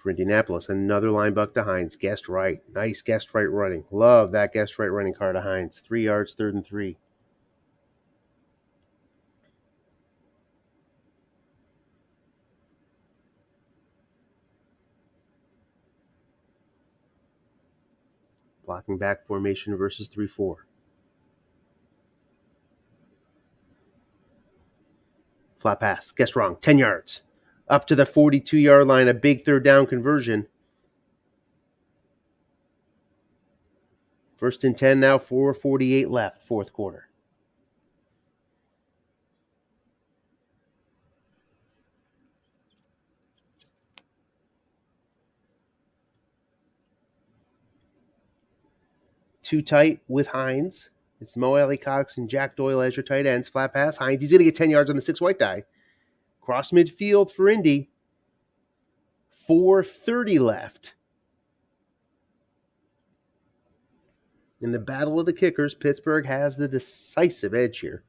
S1: For Indianapolis, another linebucker to Hines. Guessed right. Nice guessed right running. Love that guessed right running card to Hines. 3 yards, 3rd and 3. Blocking back formation versus 3-4. Flat pass. Guess wrong. 10 yards. Up to the 42-yard line, a big third down conversion. 1st and 10 now, 4:48 left, fourth quarter. Too tight with Hines. It's Mo Alley Cox and Jack Doyle as your tight ends. Flat pass. Hines, he's going to get 10 yards on the 6 white die. Cross midfield for Indy. 4:30 left. In the battle of the kickers, Pittsburgh has the decisive edge here.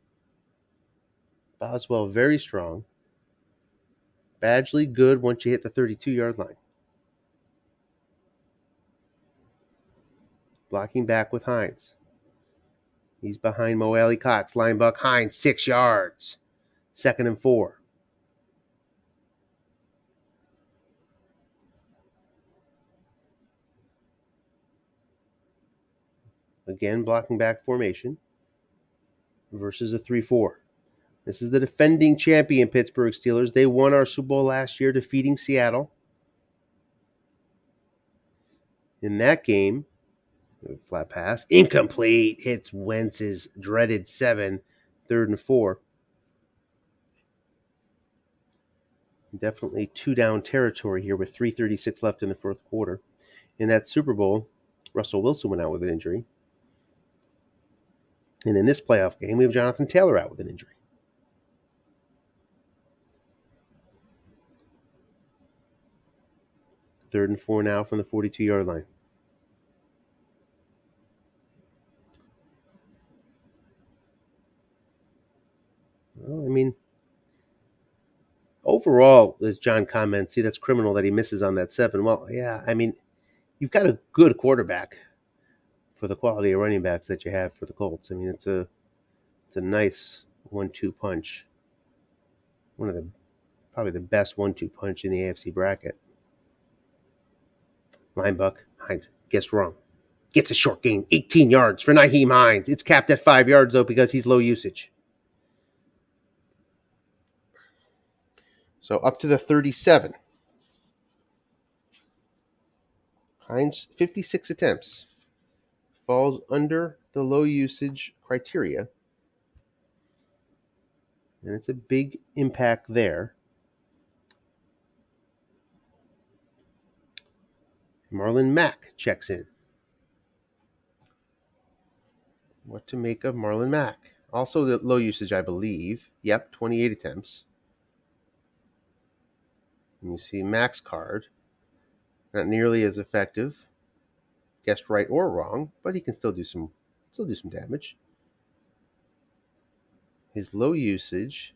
S1: Boswell very strong. Badgley good once you hit the 32-yard line. Blocking back with Hines. He's behind Mo Alley Cox. Linebuck Hines, 6 yards. 2nd and 4. Again, blocking back formation versus a 3-4. This is the defending champion Pittsburgh Steelers. They won our Super Bowl last year, defeating Seattle. In that game, flat pass, incomplete, hits Wentz's dreaded 7, 3rd and 4. Definitely 2-down territory here with 3:36 left in the 4th quarter. In that Super Bowl, Russell Wilson went out with an injury. And in this playoff game, we have Jonathan Taylor out with an injury. 3rd and 4 now from the 42-yard line. Well, I mean, overall, as John comments, see, that's criminal that he misses on that 7. Well, yeah, I mean, you've got a good quarterback for the quality of running backs that you have for the Colts. I mean, it's a nice 1-2 punch. Probably the best 1-2 punch in the AFC bracket. Linebuck, Hines, guessed wrong. Gets a short gain, 18 yards for Nyheim Hines. It's capped at 5 yards, though, because he's low usage. So up to the 37. Hines, 56 attempts. Falls under the low usage criteria. And it's a big impact there. Marlon Mack checks in. What to make of Marlon Mack? Also the low usage, I believe. Yep, 28 attempts. And you see Mack's card. Not nearly as effective. Guessed right or wrong, but he can still do some damage. His low usage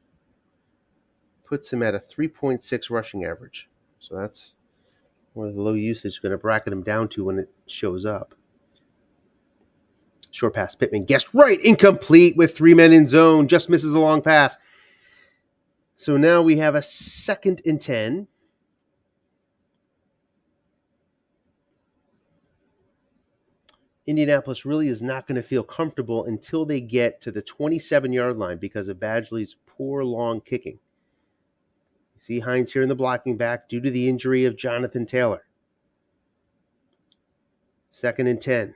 S1: puts him at a 3.6 rushing average. So that's where the low usage is going to bracket him down to when it shows up. Short pass, Pittman guessed right, incomplete with 3 men in zone, just misses the long pass. So now we have a 2nd and 10. Indianapolis really is not going to feel comfortable until they get to the 27-yard line because of Badgley's poor long kicking. You see Hines here in the blocking back due to the injury of Jonathan Taylor. 2nd and 10.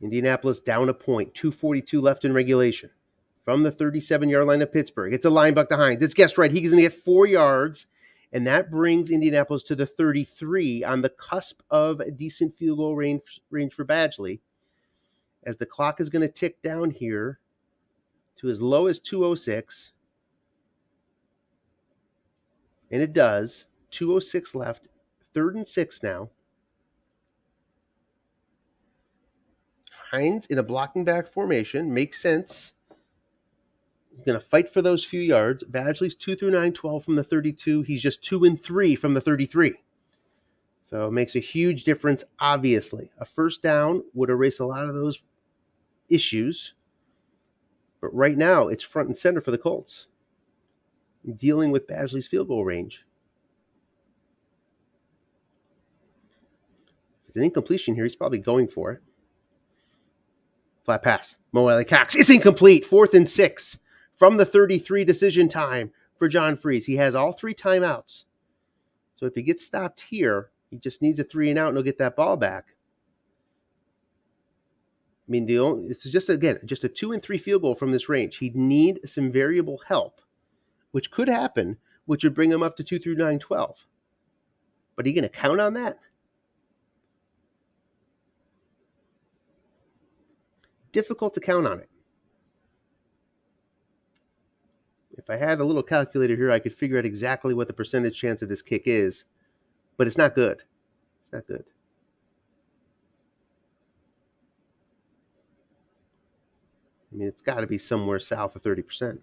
S1: Indianapolis down a point, 2:42 left in regulation. From the 37-yard line of Pittsburgh. It's a linebucker to Hines. It's guessed right. He's going to get 4 yards. And that brings Indianapolis to the 33 on the cusp of a decent field goal range for Badgley. As the clock is going to tick down here to as low as 2:06. And it does. 2:06 left. 3rd and 6 now. Hines in a blocking back formation. Makes sense. He's going to fight for those few yards. Badgley's 2 through 9, 12 from the 32. He's just 2 and 3 from the 33. So it makes a huge difference, obviously. A first down would erase a lot of those issues. But right now, it's front and center for the Colts. Dealing with Badgley's field goal range. If it's an incompletion here, he's probably going for it. Flat pass. Mo Alley Cox. It's incomplete. 4th and 6. from the 33 decision time for John Freeze. He has all 3 timeouts. So if he gets stopped here, he just needs a 3 and out and he'll get that ball back. I mean, it's just a 2 and 3 field goal from this range. He'd need some variable help, which could happen, which would bring him up to 2 through 9-12. But are you going to count on that? Difficult to count on it. If I had a little calculator here, I could figure out exactly what the percentage chance of this kick is, but it's not good. It's not good. I mean, it's got to be somewhere south of 30%.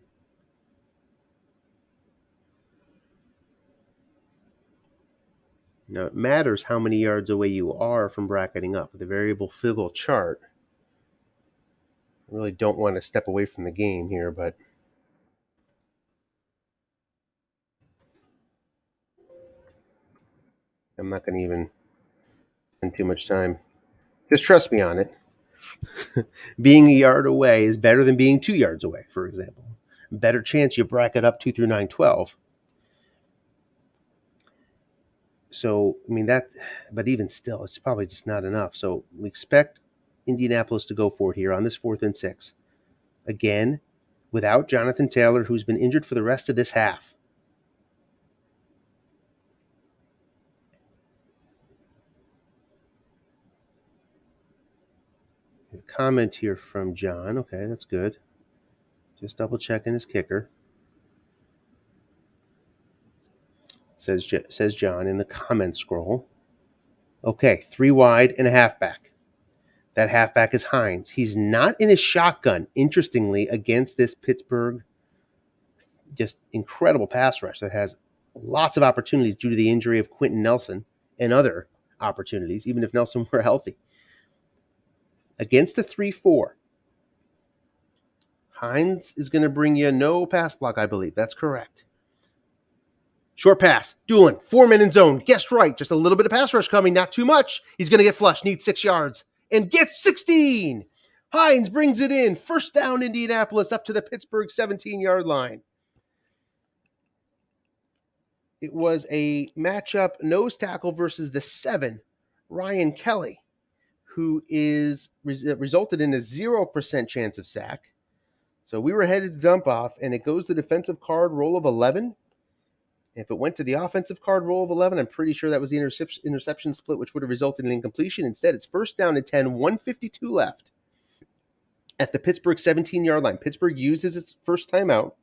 S1: Now, it matters how many yards away you are from bracketing up. With the variable field goal chart, I really don't want to step away from the game here, but I'm not going to even spend too much time. Just trust me on it. Being a yard away is better than being 2 yards away, for example. Better chance you bracket up 2 through 9-12. So, I mean, but even still, it's probably just not enough. So we expect Indianapolis to go for it here on this 4th and 6. Again, without Jonathan Taylor, who's been injured for the rest of this half. A comment here from John. Okay, that's good. Just double checking his kicker. Says John in the comment scroll. Okay, 3 wide and a halfback. That halfback is Hines. He's not in a shotgun, interestingly, against this Pittsburgh just incredible pass rush that has lots of opportunities due to the injury of Quentin Nelson and other opportunities, even if Nelson were healthy. Against the 3-4, Hines is going to bring you no pass block, I believe. That's correct. Short pass. Doolin, 4-man in zone. Guessed right. Just a little bit of pass rush coming, not too much. He's going to get flushed. Needs 6 yards. And gets 16. Hines brings it in. First down, Indianapolis, up to the Pittsburgh 17-yard line. It was a matchup nose tackle versus the 7, Ryan Kelly, who is resulted in a 0% chance of sack. So we were headed to dump off, and it goes the defensive card roll of 11. If it went to the offensive card roll of 11, I'm pretty sure that was the interception split, which would have resulted in incompletion. Instead, it's first down and 10, 1:52 left at the Pittsburgh 17-yard line. Pittsburgh uses its first timeout.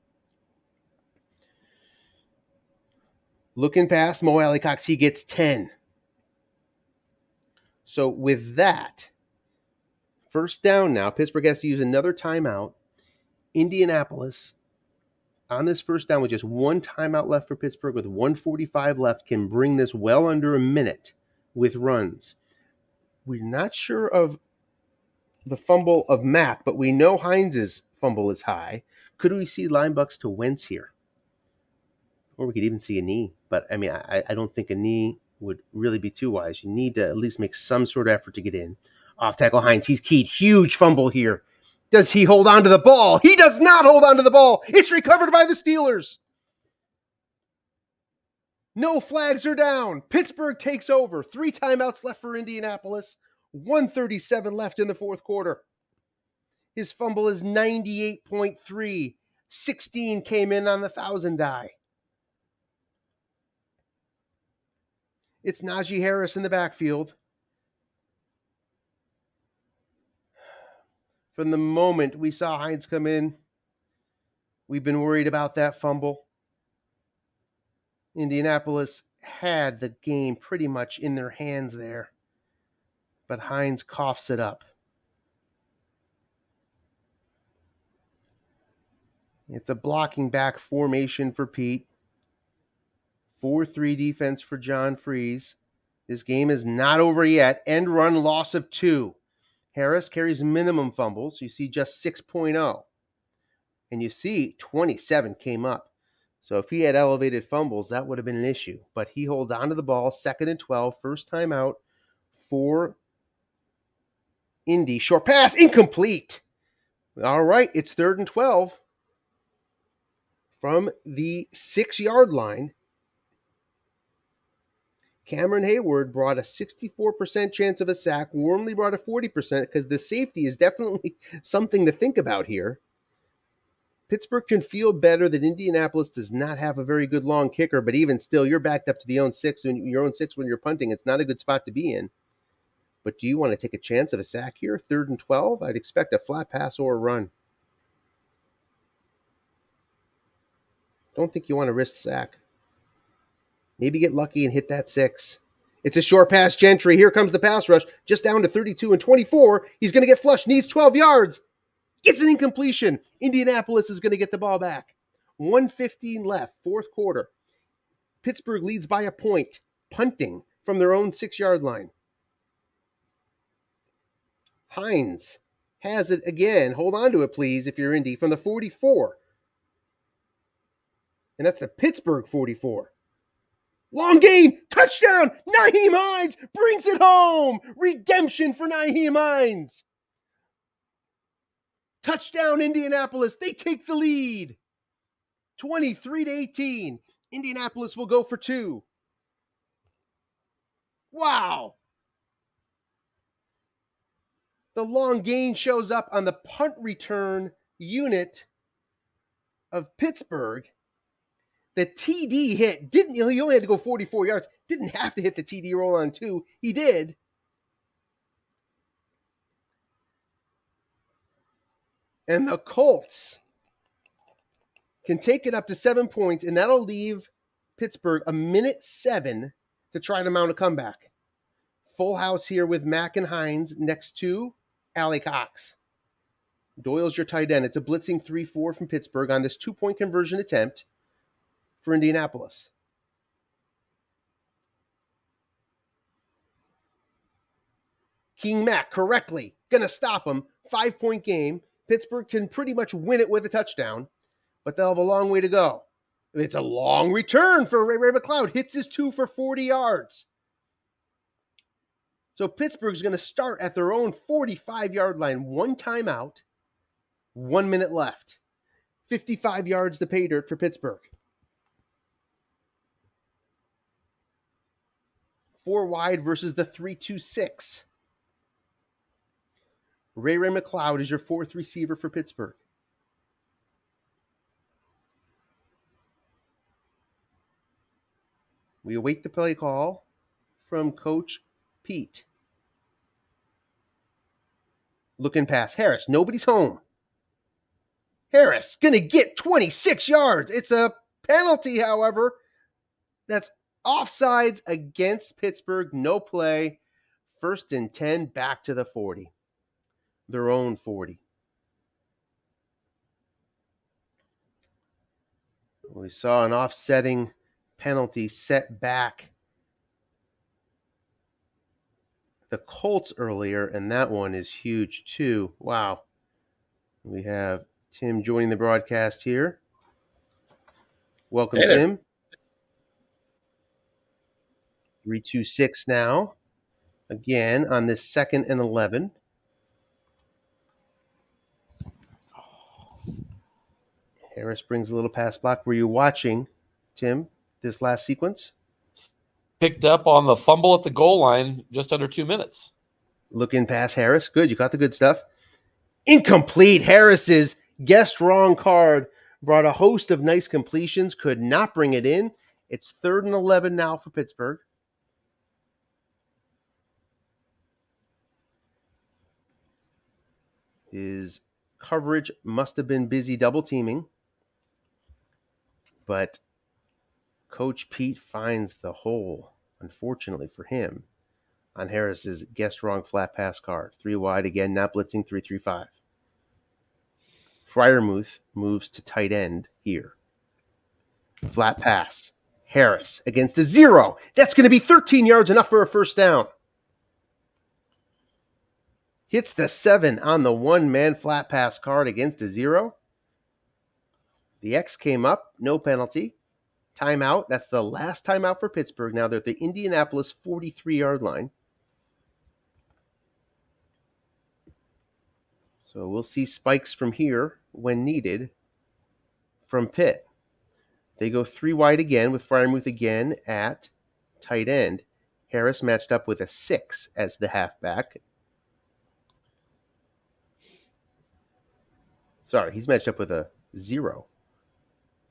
S1: Looking past Mo Alley-Cox, he gets 10. So with that, first down now, Pittsburgh has to use another timeout. Indianapolis, on this first down with just 1 timeout left for Pittsburgh, with 1:45 left, can bring this well under a minute with runs. We're not sure of the fumble of Mack, but we know Hines' fumble is high. Could we see linebucks to Wentz here? Or we could even see a knee. But, I mean, I don't think a knee would really be too wise. You need to at least make some sort of effort to get in. Off tackle Hines. He's keyed. Huge fumble here. Does he hold on to the ball? He does not hold on to the ball. It's recovered by the Steelers. No flags are down. Pittsburgh takes over. 3 timeouts left for Indianapolis. 1:37 left in the fourth quarter. His fumble is 98.3. 16 came in on the 1,000 die. It's Najee Harris in the backfield. From the moment we saw Hines come in, we've been worried about that fumble. Indianapolis had the game pretty much in their hands there, but Hines coughs it up. It's a blocking back formation for Pete. 4-3 defense for John Freeze. This game is not over yet. End run loss of 2. Harris carries minimum fumbles. You see just 6.0. And you see 27 came up. So if he had elevated fumbles, that would have been an issue. But he holds onto the ball. 2nd and 12. First time out for Indy. Short pass. Incomplete. All right. It's 3rd and 12. from the 6-yard line. Cameron Hayward brought a 64% chance of a sack. Wormley brought a 40% because the safety is definitely something to think about here. Pittsburgh can feel better that Indianapolis does not have a very good long kicker, but even still, you're backed up to your own six when you're punting. It's not a good spot to be in. But do you want to take a chance of a sack here? 3rd and 12? I'd expect a flat pass or a run. Don't think you want to risk the sack. Maybe get lucky and hit that 6. It's a short pass, Gentry. Here comes the pass rush. Just down to 32 and 24. He's going to get flushed. Needs 12 yards. Gets an incompletion. Indianapolis is going to get the ball back. 1:15 left, 4th quarter. Pittsburgh leads by a point, punting from their own 6-yard line. Hines has it again. Hold on to it, please, if you're Indy, from the 44. And that's the Pittsburgh 44. Long gain, touchdown, Nyheim Hines brings it home. Redemption for Nyheim Hines. Touchdown, Indianapolis. They take the lead. 23-18. Indianapolis will go for 2. Wow. The long gain shows up on the punt return unit of Pittsburgh. The TD hit. He only had to go 44 yards. Didn't have to hit the TD roll on 2. He did. And the Colts can take it up to 7 points, and that'll leave Pittsburgh a minute 7 to try to mount a comeback. Full house here with Mack and Hines next to Allie Cox. Doyle's your tight end. It's a blitzing 3-4 from Pittsburgh on this 2-point conversion attempt for Indianapolis. King Mack correctly going to stop him. 5-point game. Pittsburgh can pretty much win it with a touchdown, but they'll have a long way to go. It's a long return for Ray McCloud. Hits his 2 for 40 yards. So Pittsburgh's going to start at their own 45-yard line. 1 timeout, 1 minute left. 55 yards to pay dirt for Pittsburgh. 4 wide versus the 3-2-6. Ray McCloud is your 4th receiver for Pittsburgh. We await the play call from Coach Pete. Looking past Harris. Nobody's home. Harris going to get 26 yards. It's a penalty, however. That's offsides against Pittsburgh. No play. 1st and 10 back to the 40. Their own 40. We saw an offsetting penalty set back the Colts earlier, and that one is huge too. Wow. We have Tim joining the broadcast here. Welcome, hey, Tim. 3-2-6 now. Again on this 2nd and 11. Harris brings a little pass block. Were you watching, Tim, this last sequence?
S2: Picked up on the fumble at the goal line just under 2 minutes.
S1: Looking past Harris. Good. You got the good stuff. Incomplete. Harris's guessed wrong card brought a host of nice completions. Could not bring it in. It's 3rd and 11 now for Pittsburgh. His coverage must have been busy double teaming. But Coach Pete finds the hole, unfortunately for him, on Harris's guessed wrong flat pass card. 3 wide again, not blitzing 3-3-5. Freiermuth moves to tight end here. Flat pass. Harris against the 0. That's going to be 13 yards, enough for a 1st down. Hits the 7 on the 1-man flat pass card against the 0. The X came up, no penalty. Timeout. That's the last timeout for Pittsburgh. Now they're at the Indianapolis 43-yard line. So we'll see spikes from here when needed from Pitt. They go 3 wide again with Fryermuth again at tight end. Harris matched up with a 6 as the halfback. Sorry, he's matched up with a 0.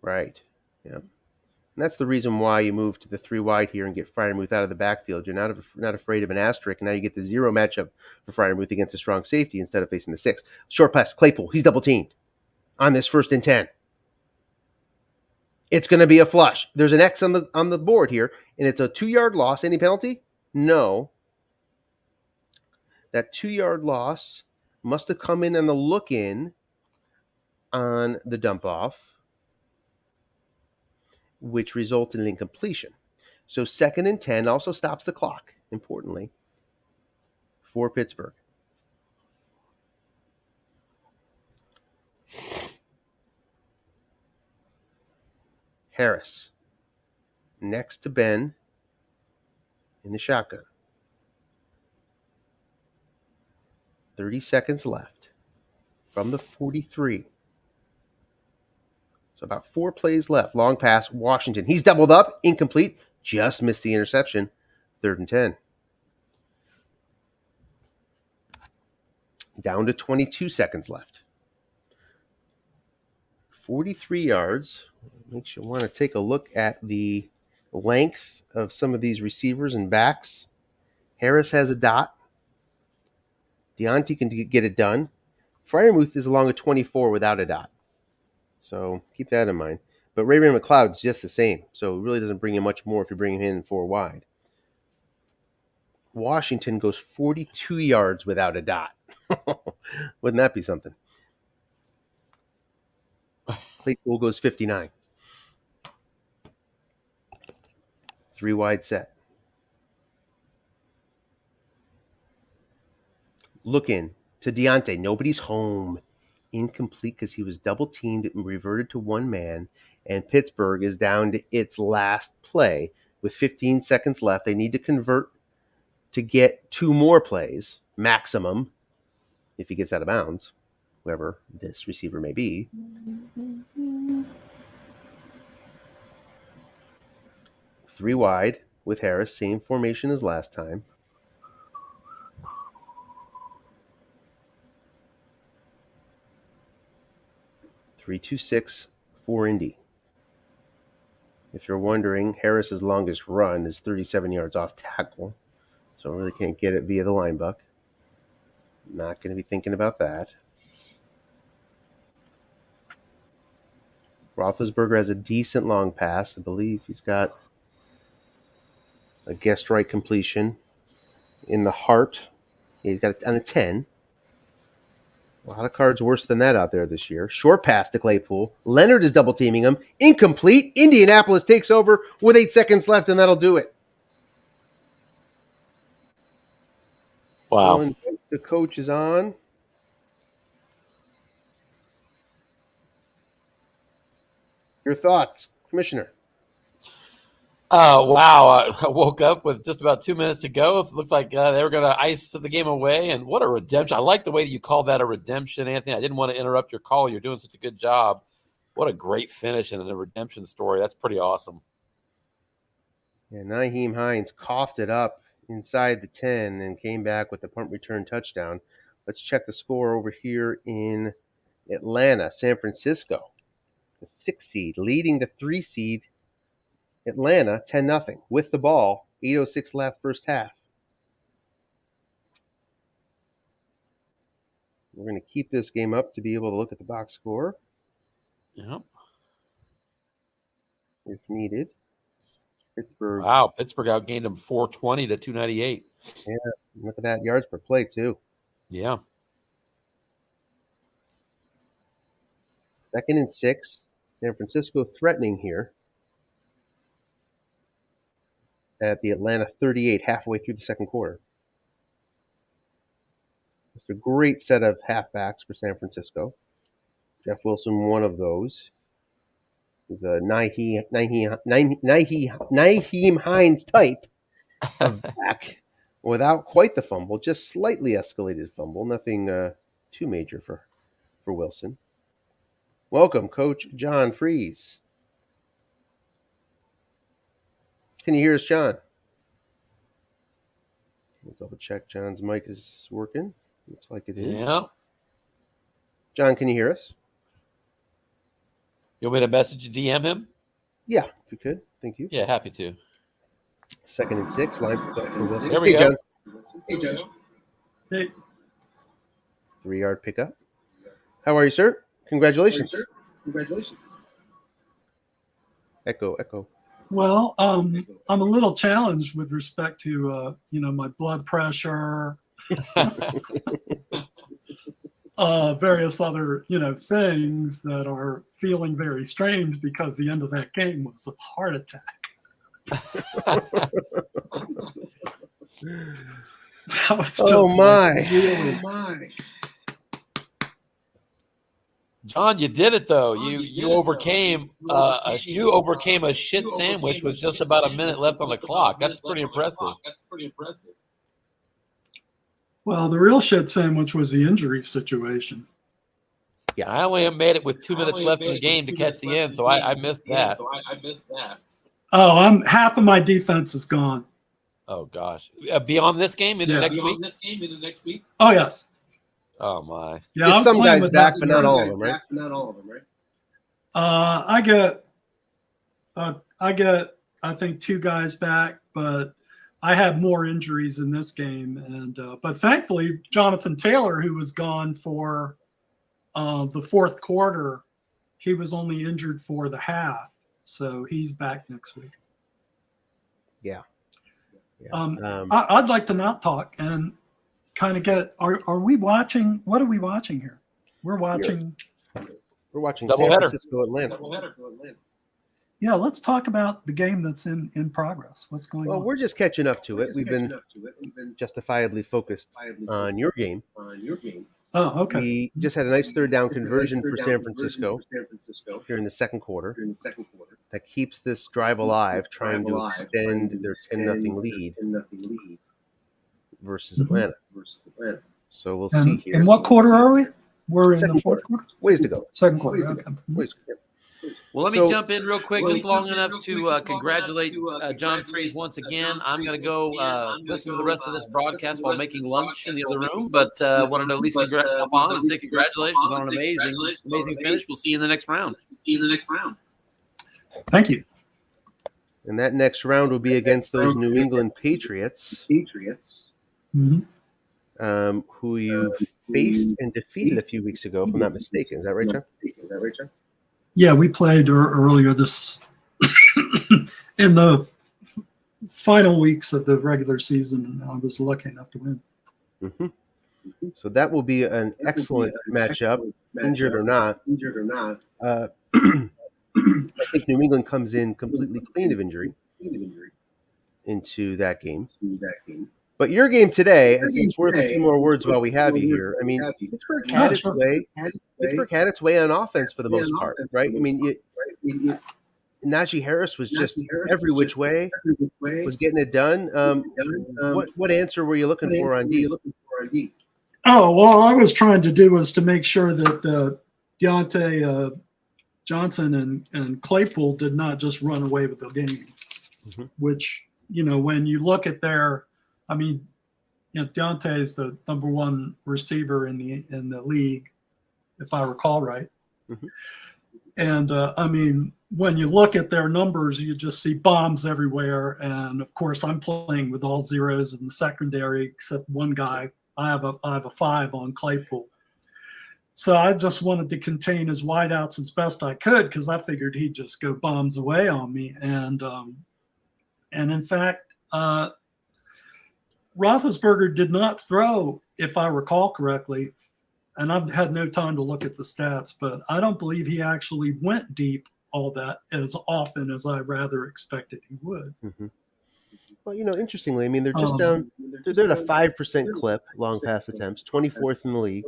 S1: Right. Yeah. And that's the reason why you move to the 3 wide here and get Fryermuth out of the backfield. You're not afraid of an asterisk. Now you get the 0 matchup for Fryermuth against a strong safety instead of facing the 6. Short pass, Claypool. He's double teamed on this 1st and 10. It's going to be a flush. There's an X on the board here, and it's a 2-yard loss. Any penalty? No. That 2-yard loss must have come in on the look-in on the dump-off, which resulted in incompletion. So 2nd and 10 also stops the clock, importantly, for Pittsburgh. Harris next to Ben in the shotgun. 30 seconds left from the 43. So about 4 plays left. Long pass, Washington. He's doubled up, incomplete. Just missed the interception. 3rd and 10. Down to 22 seconds left. 43 yards. Makes you want to take a look at the length of some of these receivers and backs. Harris has a dot. Deontay can get it done. Fryermuth is along a 24 without a dot. So keep that in mind. But Ray-Ray McLeod's just the same. So it really doesn't bring you much more if you bring him in 4 wide. Washington goes 42 yards without a dot. Wouldn't that be something? Claypool goes 59. 3 wide set. Look in to Deontay. Nobody's home. Incomplete because he was double teamed and reverted to 1 man. And Pittsburgh is down to its last play with 15 seconds left. They need to convert to get 2 more plays, maximum, if he gets out of bounds, whoever this receiver may be. Three wide with Harris, same formation as last time. Three, 2, 6 for Indy. If you're wondering, Harris's longest run is 37 yards off tackle, so really can't get it via the line buck. Not going to be thinking about that. Roethlisberger has a decent long pass. I believe he's got a guest right completion in the heart. He's got it on a 10. A lot of cards worse than that out there this year. Short pass to Claypool. Leonard is double teaming him. Incomplete. Indianapolis takes over with 8 seconds left, and that'll do it.
S2: Wow.
S1: The coach is on. Your thoughts, Commissioner?
S2: Wow. I woke up with just about 2 minutes to go. It looked like they were going to ice the game away, and what a redemption. I like the way that you called that a redemption, Anthony. I didn't want to interrupt your call. You're doing such a good job. What a great finish and a redemption story. That's pretty awesome.
S1: Yeah, Nyheim Hines coughed it up inside the 10 and came back with the punt return touchdown. Let's check the score over here in Atlanta. San Francisco, the 6 seed, leading the 3 seed Atlanta 10-0 with the ball. 8:06 left first half. We're going to keep this game up to be able to look at the box score.
S2: Yep.
S1: If needed. Pittsburgh.
S2: Wow, Pittsburgh outgained them 420 to 298.
S1: Yeah, look at that. Yards per play, too.
S2: Yeah.
S1: 2nd and 6. San Francisco threatening here at the Atlanta 38, halfway through the second quarter. It's a great set of halfbacks for San Francisco. Jeff Wilson, one of those. Is a Nyheim Hines type of back without quite the fumble, just slightly escalated fumble. Nothing too major for Wilson. Welcome, Coach John Freeze. Can you hear us, John? We'll double check John's mic is working. Looks like it is.
S2: Yeah.
S1: John, can you hear us?
S2: You want me to message you, DM him?
S1: Yeah, if you could. Thank you.
S2: Yeah, happy to.
S1: 2nd and 6. Line picked up for Wilson.
S2: There we
S1: Hey,
S2: go.
S1: John.
S3: Hey, Joe. Hey.
S1: 3-yard pickup. How are you, sir? Congratulations.
S3: Congratulations.
S1: Echo.
S3: Well, I'm a little challenged with respect to, my blood pressure, various other, things that are feeling very strange because the end of that game was a heart attack. That was just
S1: my.
S2: John, you did it though. You overcame a shit sandwich with just about a minute left on the clock. That's pretty impressive.
S3: Well, the real shit sandwich was the injury situation.
S2: Yeah, I only made it with 2 minutes left in the game to catch the end, so I missed that.
S3: Oh, half of my defense is gone.
S2: Oh gosh, beyond this game into next week.
S3: Oh yes.
S2: Oh my.
S3: Yeah, I was
S1: some
S3: playing
S1: guys
S3: with
S1: back,
S3: that
S1: but not all of them, right?
S3: I get I think 2 guys back, but I had more injuries in this game, and but thankfully Jonathan Taylor, who was gone for the fourth quarter, he was only injured for the half, so he's back next week.
S1: Yeah.
S3: I'd like to not talk and kind of get. Are we watching? What are we watching here? We're watching
S1: San
S2: Doubleheader.
S1: Francisco, Atlanta.
S3: Yeah, let's talk about the game that's in progress. What's going on?
S1: Well, we're just catching up to it. We've been justifiably focused on your game.
S3: Oh, okay.
S1: We just had a nice third down conversion for San Francisco here in the second quarter. That keeps this drive alive, trying to extend their 10-0 lead versus Atlanta. So we'll see here.
S3: In what quarter are we? We're in
S1: Second
S3: the fourth quarter?
S1: Ways to go.
S3: Second quarter, okay.
S2: Well, let me jump in real quick, just long enough to congratulate John Freeze once again. I'm going to go listen to the rest of this broadcast while making lunch in the other room, but wanted to at least come on and say congratulations on an amazing finish. We'll see you in the next round.
S3: Thank you.
S1: And that next round will be against those New England Patriots,
S3: Mm-hmm.
S1: who you faced and defeated a few weeks ago, if I'm not mistaken. Is that right, John?
S3: Yeah, we played earlier this in the final weeks of the regular season, and I was lucky enough to win.
S1: Mm-hmm. So that will be an excellent matchup, injured or not. I think New England comes in completely clean of injury into that game. But your game today, I think it's worth a few more words while we have you here. I mean, Pittsburgh had its way. Pittsburgh had its way on offense for the most part, right? I mean, Najee Harris was just every which way, was getting it done. What answer were you looking for on D?
S3: Oh, well, all I was trying to do was to make sure that Deontay Johnson and Claypool did not just run away with the game, which, when you look at Deontay is the number 1 receiver in the league, if I recall right.
S1: Mm-hmm.
S3: And when you look at their numbers, you just see bombs everywhere. And of course, I'm playing with all zeros in the secondary, except one guy. I have a 5 on Claypool. So I just wanted to contain his wideouts as best I could, because I figured he'd just go bombs away on me. And in fact, Roethlisberger did not throw, if I recall correctly, and I've had no time to look at the stats, but I don't believe he actually went deep all that as often as I rather expected he would.
S1: Mm-hmm. Well, interestingly, I mean, they're just down. They're at a 5% clip, long pass attempts, 24th in the league.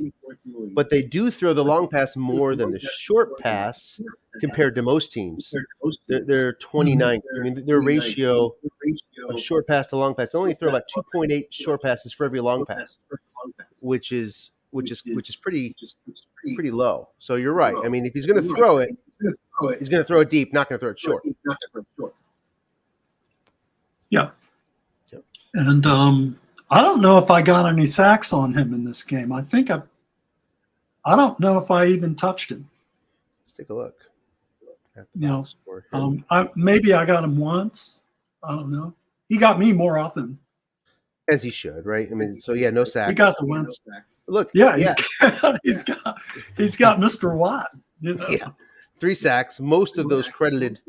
S1: But they do throw the long pass more than the short pass compared to most teams. They're 29th. I mean, their ratio of short pass to long pass. They only throw about 2.8 short passes for every long pass, which is pretty low. So you're right. I mean, if he's going to throw it, he's going to throw it deep, not going to throw it short.
S3: Yeah.
S1: Yep.
S3: And I don't know if I got any sacks on him in this game. I don't know if I even touched him.
S1: Let's take a look at the
S3: You know,
S1: box score here.
S3: maybe I got him once. I don't know. He got me more often.
S1: As he should, right? I mean, so yeah, no sacks.
S3: He got the once.
S1: Look,
S3: Yeah, he's got Mr. Watt. You know?
S1: Yeah. 3 sacks, most of those credited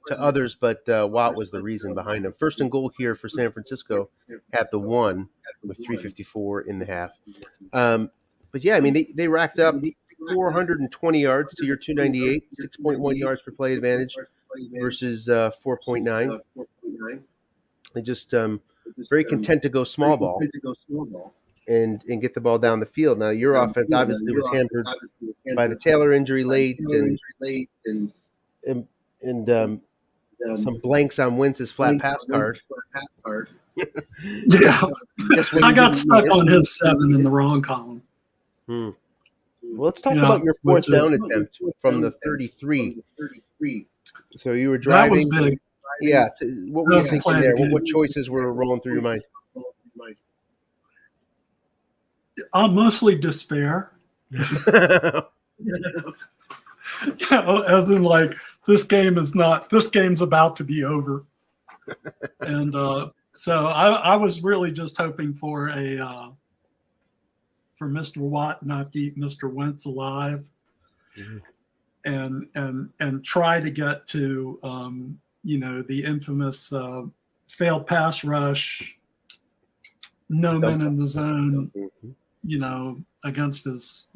S1: to others, but Watt was the reason behind them. First and goal here for San Francisco at the 1 with 3:54 in the half. But yeah, I mean, they racked up 420 yards to your 298, 6.1 yards per play advantage versus 4.9. They just very content to go small ball and get the ball down the field. Now, your offense obviously was hampered by the Taylor injury late and some blanks on Wentz's flat pass card.
S3: Yeah, I got stuck on his 7 in the wrong column.
S1: Well, let's talk about your fourth down attempt from the 33. So you were driving.
S3: That was big.
S1: Yeah. What were you thinking there? What choices were rolling through your mind?
S3: Mostly despair. As in, like, this game's about to be over. And so I was really just hoping for Mr. Watt not to eat Mr. Wentz alive, and try to get to the infamous failed pass rush, no men in the zone, against his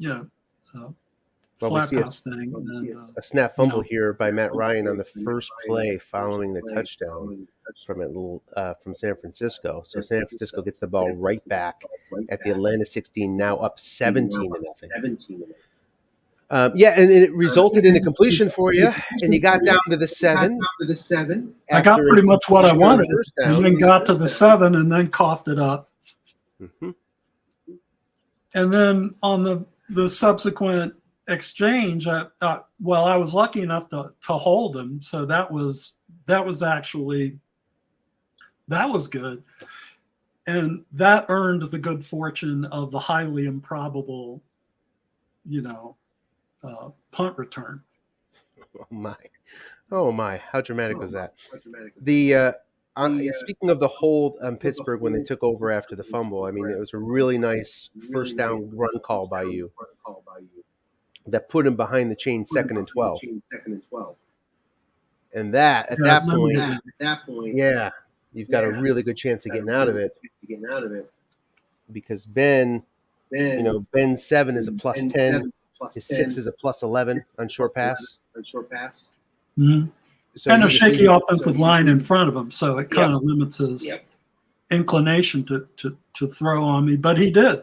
S3: flat pass thing. And,
S1: a snap fumble here by Matt Ryan on the first play following the touchdown from San Francisco. So San Francisco gets the ball right back at the Atlanta 16, now up 17-0. And it resulted in a completion for you, and you got down to the 7.
S3: I got pretty much what I wanted, and then got to the 7, and then coughed it up.
S1: Mm-hmm.
S3: And then on the subsequent exchange, I was lucky enough to hold him, so that was good, and that earned the good fortune of the highly improbable, punt return.
S1: Oh my! How dramatic was that? Speaking of the hold on Pittsburgh when they took over after the fumble, I mean, it was a really nice first down run call by you that put him behind the chain 2nd and 12. And at that point, yeah, you've got a really good chance of getting out of it. Because Ben 7 is a plus 10, his 6 is a plus 11 on short pass.
S3: Mm-hmm. So and a shaky offensive line in front of him, so it kind of limits his inclination to throw on me. But he did.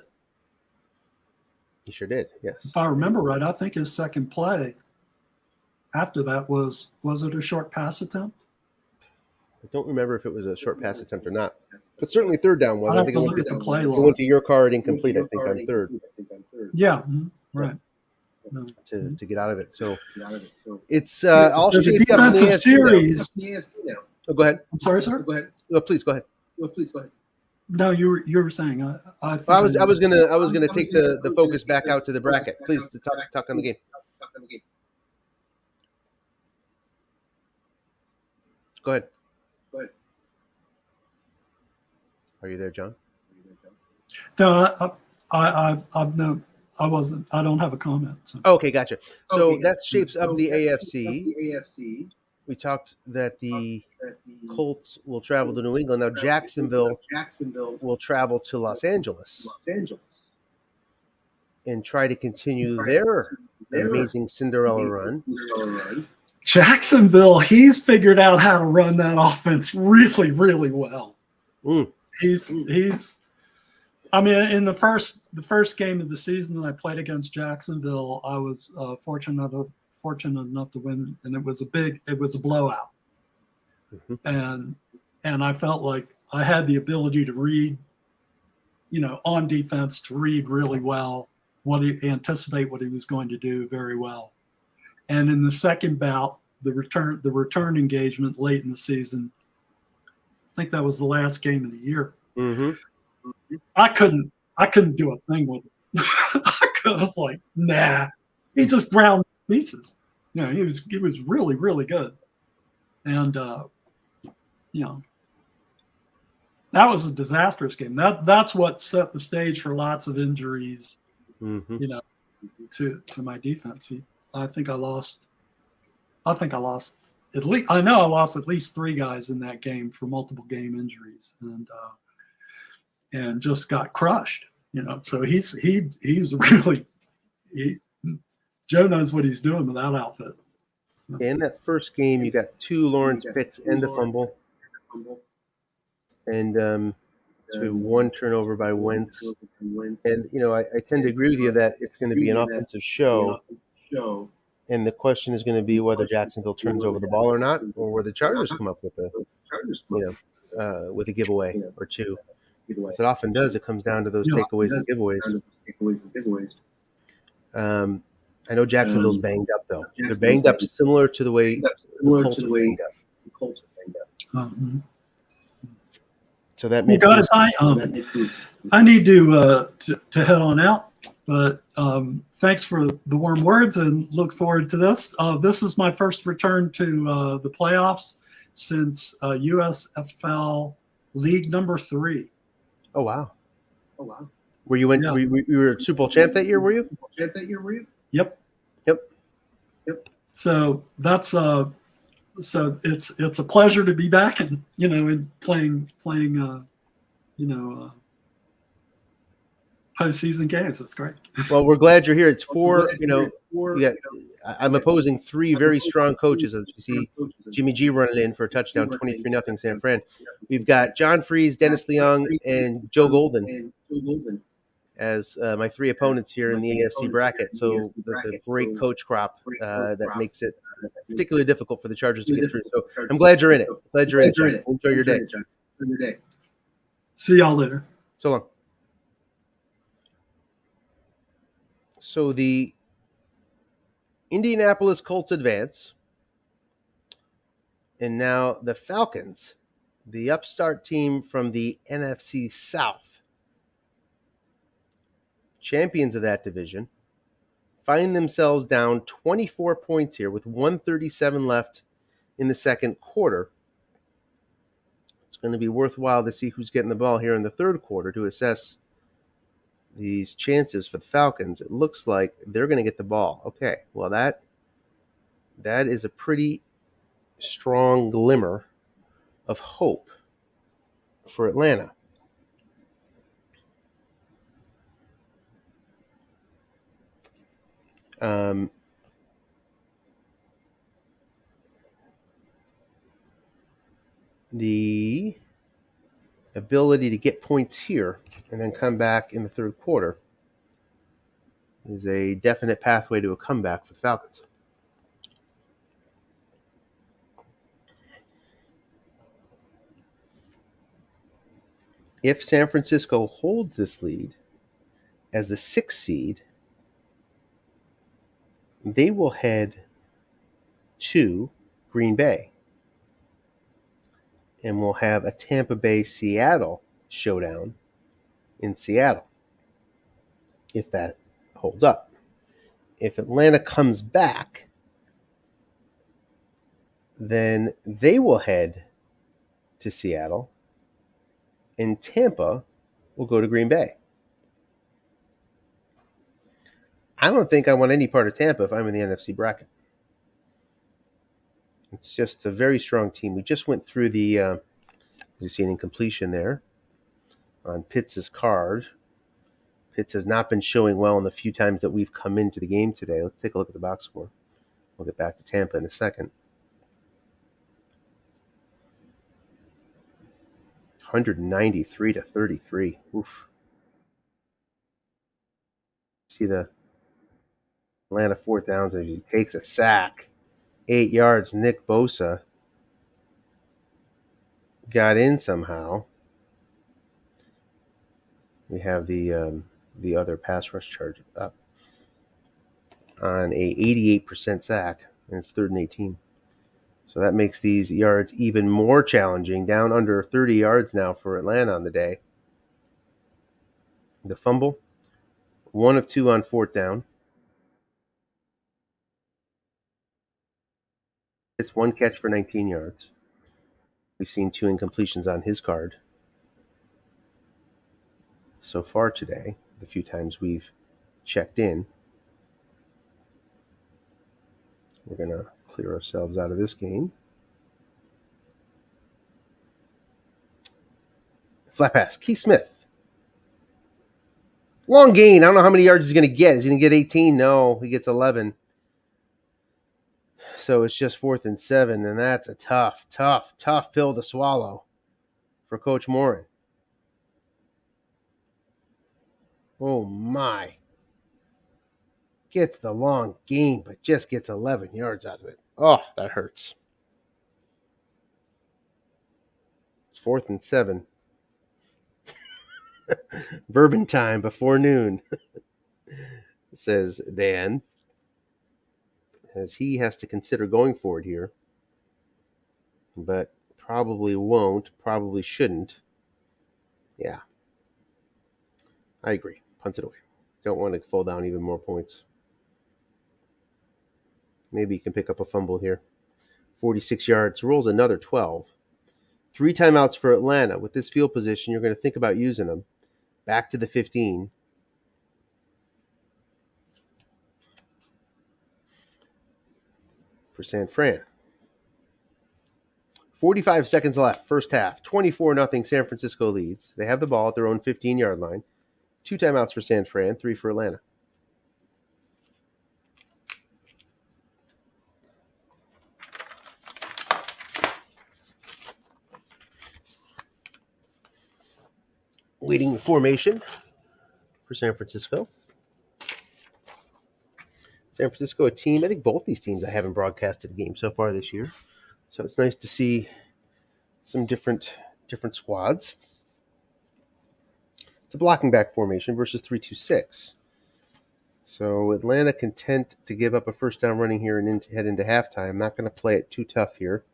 S1: He sure did, yes.
S3: If I remember right, I think his second play after that was it a short pass attempt?
S1: I don't remember if it was a short pass attempt or not. But certainly third down was.
S3: I have to look at the play log.
S1: It went to your card incomplete, I think, on third.
S3: Yeah, right.
S1: To get out of it. So it's all
S3: so the defensive series.
S1: Oh, go ahead.
S3: I'm sorry, sir.
S1: Go ahead. No, please go ahead.
S3: No, you were saying.
S1: I was gonna take the focus back out to the bracket. Please talk on the game. Go ahead. Are you there, John?
S3: No, I wasn't. I don't have a comment. So.
S1: Okay, gotcha. So that shapes up the AFC. We talked that the Colts will travel to New England. Now Jacksonville will travel to Los Angeles and try to continue their amazing Cinderella run.
S3: Jacksonville, he's figured out how to run that offense really, really well. He's. I mean, in the first game of the season that I played against Jacksonville, I was fortunate enough to win, and it was a blowout. Mm-hmm. And I felt like I had the ability to read, on defense, to read really well, anticipate what he was going to do very well. And in the second bout, the return engagement late in the season, think that was the last game of the year.
S1: Mm-hmm.
S3: I couldn't do a thing with it. I was like, nah. He just ground pieces. He was really, really good. And that was a disastrous game. That's what set the stage for lots of injuries,
S1: Mm-hmm.
S3: to my defense. I think I lost at least, I know I lost at least 3 guys in that game for multiple game injuries, and just got crushed. So he's really, Joe knows what he's doing with that outfit.
S1: In that first game, you got 2 Lawrence picks and a fumble, and to 1 turnover by Wentz. And I tend to agree with you that it's going to be an offensive show. And the question is going to be whether Jacksonville turns over the ball or not, or whether the Chargers come up with a giveaway or 2. As it often does, it comes down to those takeaways and giveaways. I know Jacksonville's banged up, though. They're banged up similar to the way the Colts are banged up. So that makes
S3: guys, I need to head on out. But thanks for the warm words, and look forward to this. This is my first return to the playoffs since USFFL League number 3.
S1: Oh wow! Were you you were Super Bowl champ that year? Were you?
S3: Yep. So that's so it's a pleasure to be back and playing postseason games. That's great.
S1: Well, we're glad you're here. It's 4. I'm opposing 3 very strong coaches. As you see, Jimmy G running in for a touchdown, 23-0 San Fran. We've got John Freeze, Dennis Leong, and Joe Golden as my 3 opponents here in the AFC bracket. So that's a great coach crop that makes it particularly difficult for the Chargers to get through. So I'm glad you're in it. Enjoy your day.
S3: See y'all later.
S1: So long. So the Indianapolis Colts advance, and now the Falcons, the upstart team from the NFC South, champions of that division, find themselves down 24 points here with 1:37 left in the second quarter. It's going to be worthwhile to see who's getting the ball here in the third quarter to assess these chances for the Falcons. It looks like they're going to get the ball. Okay, well that is a pretty strong glimmer of hope for Atlanta. The ability to get points here and then come back in the third quarter is a definite pathway to a comeback for the Falcons. If San Francisco holds this lead as the 6th seed, they will head to Green Bay. And we'll have a Tampa Bay-Seattle showdown in Seattle, if that holds up. If Atlanta comes back, then they will head to Seattle, and Tampa will go to Green Bay. I don't think I want any part of Tampa if I'm in the NFC bracket. It's just a very strong team. We just went through the, you see an incompletion there on Pitts' card. Pitts has not been showing well in the few times that we've come into the game today. Let's take a look at the box score. We'll get back to Tampa in a second. 193-33. Oof. See the Atlanta 4th downs as he takes a sack. 8 yards. Nick Bosa got in somehow. We have the other pass rush charge up on a 88% sack, and it's 3rd and 18. So that makes these yards even more challenging. Down under 30 yards now for Atlanta on the day. The fumble, 1 of 2 on 4th down. It's 1 catch for 19 yards. We've seen 2 incompletions on his card so far today, the few times we've checked in. We're going to clear ourselves out of this game. Flat pass, Keith Smith. Long gain. I don't know how many yards he's going to get. Is he going to get 18? No, he gets 11. So it's just 4th and 7, and that's a tough pill to swallow for Coach Morin. Oh, my. Gets the long gain, but just gets 11 yards out of it. Oh, that hurts. It's 4th and 7. Bourbon time before noon, says Dan, as he has to consider going for it here, but probably won't, probably shouldn't. Yeah, I agree. Punt it away. Don't want to fall down even more points. Maybe you can pick up a fumble here. 46 yards, rolls another 12. 3 timeouts for Atlanta. With this field position, you're going to think about using them. Back to the 15. For San Fran. 45 seconds left, first half. 24-0 San Francisco leads. They have the ball at their own 15-yard line. 2 timeouts for San Fran, 3 for Atlanta. Waiting formation for San Francisco. San Francisco, a team, I think both these teams I haven't broadcasted a game so far this year. So it's nice to see some different squads. It's a blocking back formation versus 3-2-6. So Atlanta content to give up a first down running here and head into halftime. Not going to play it too tough here.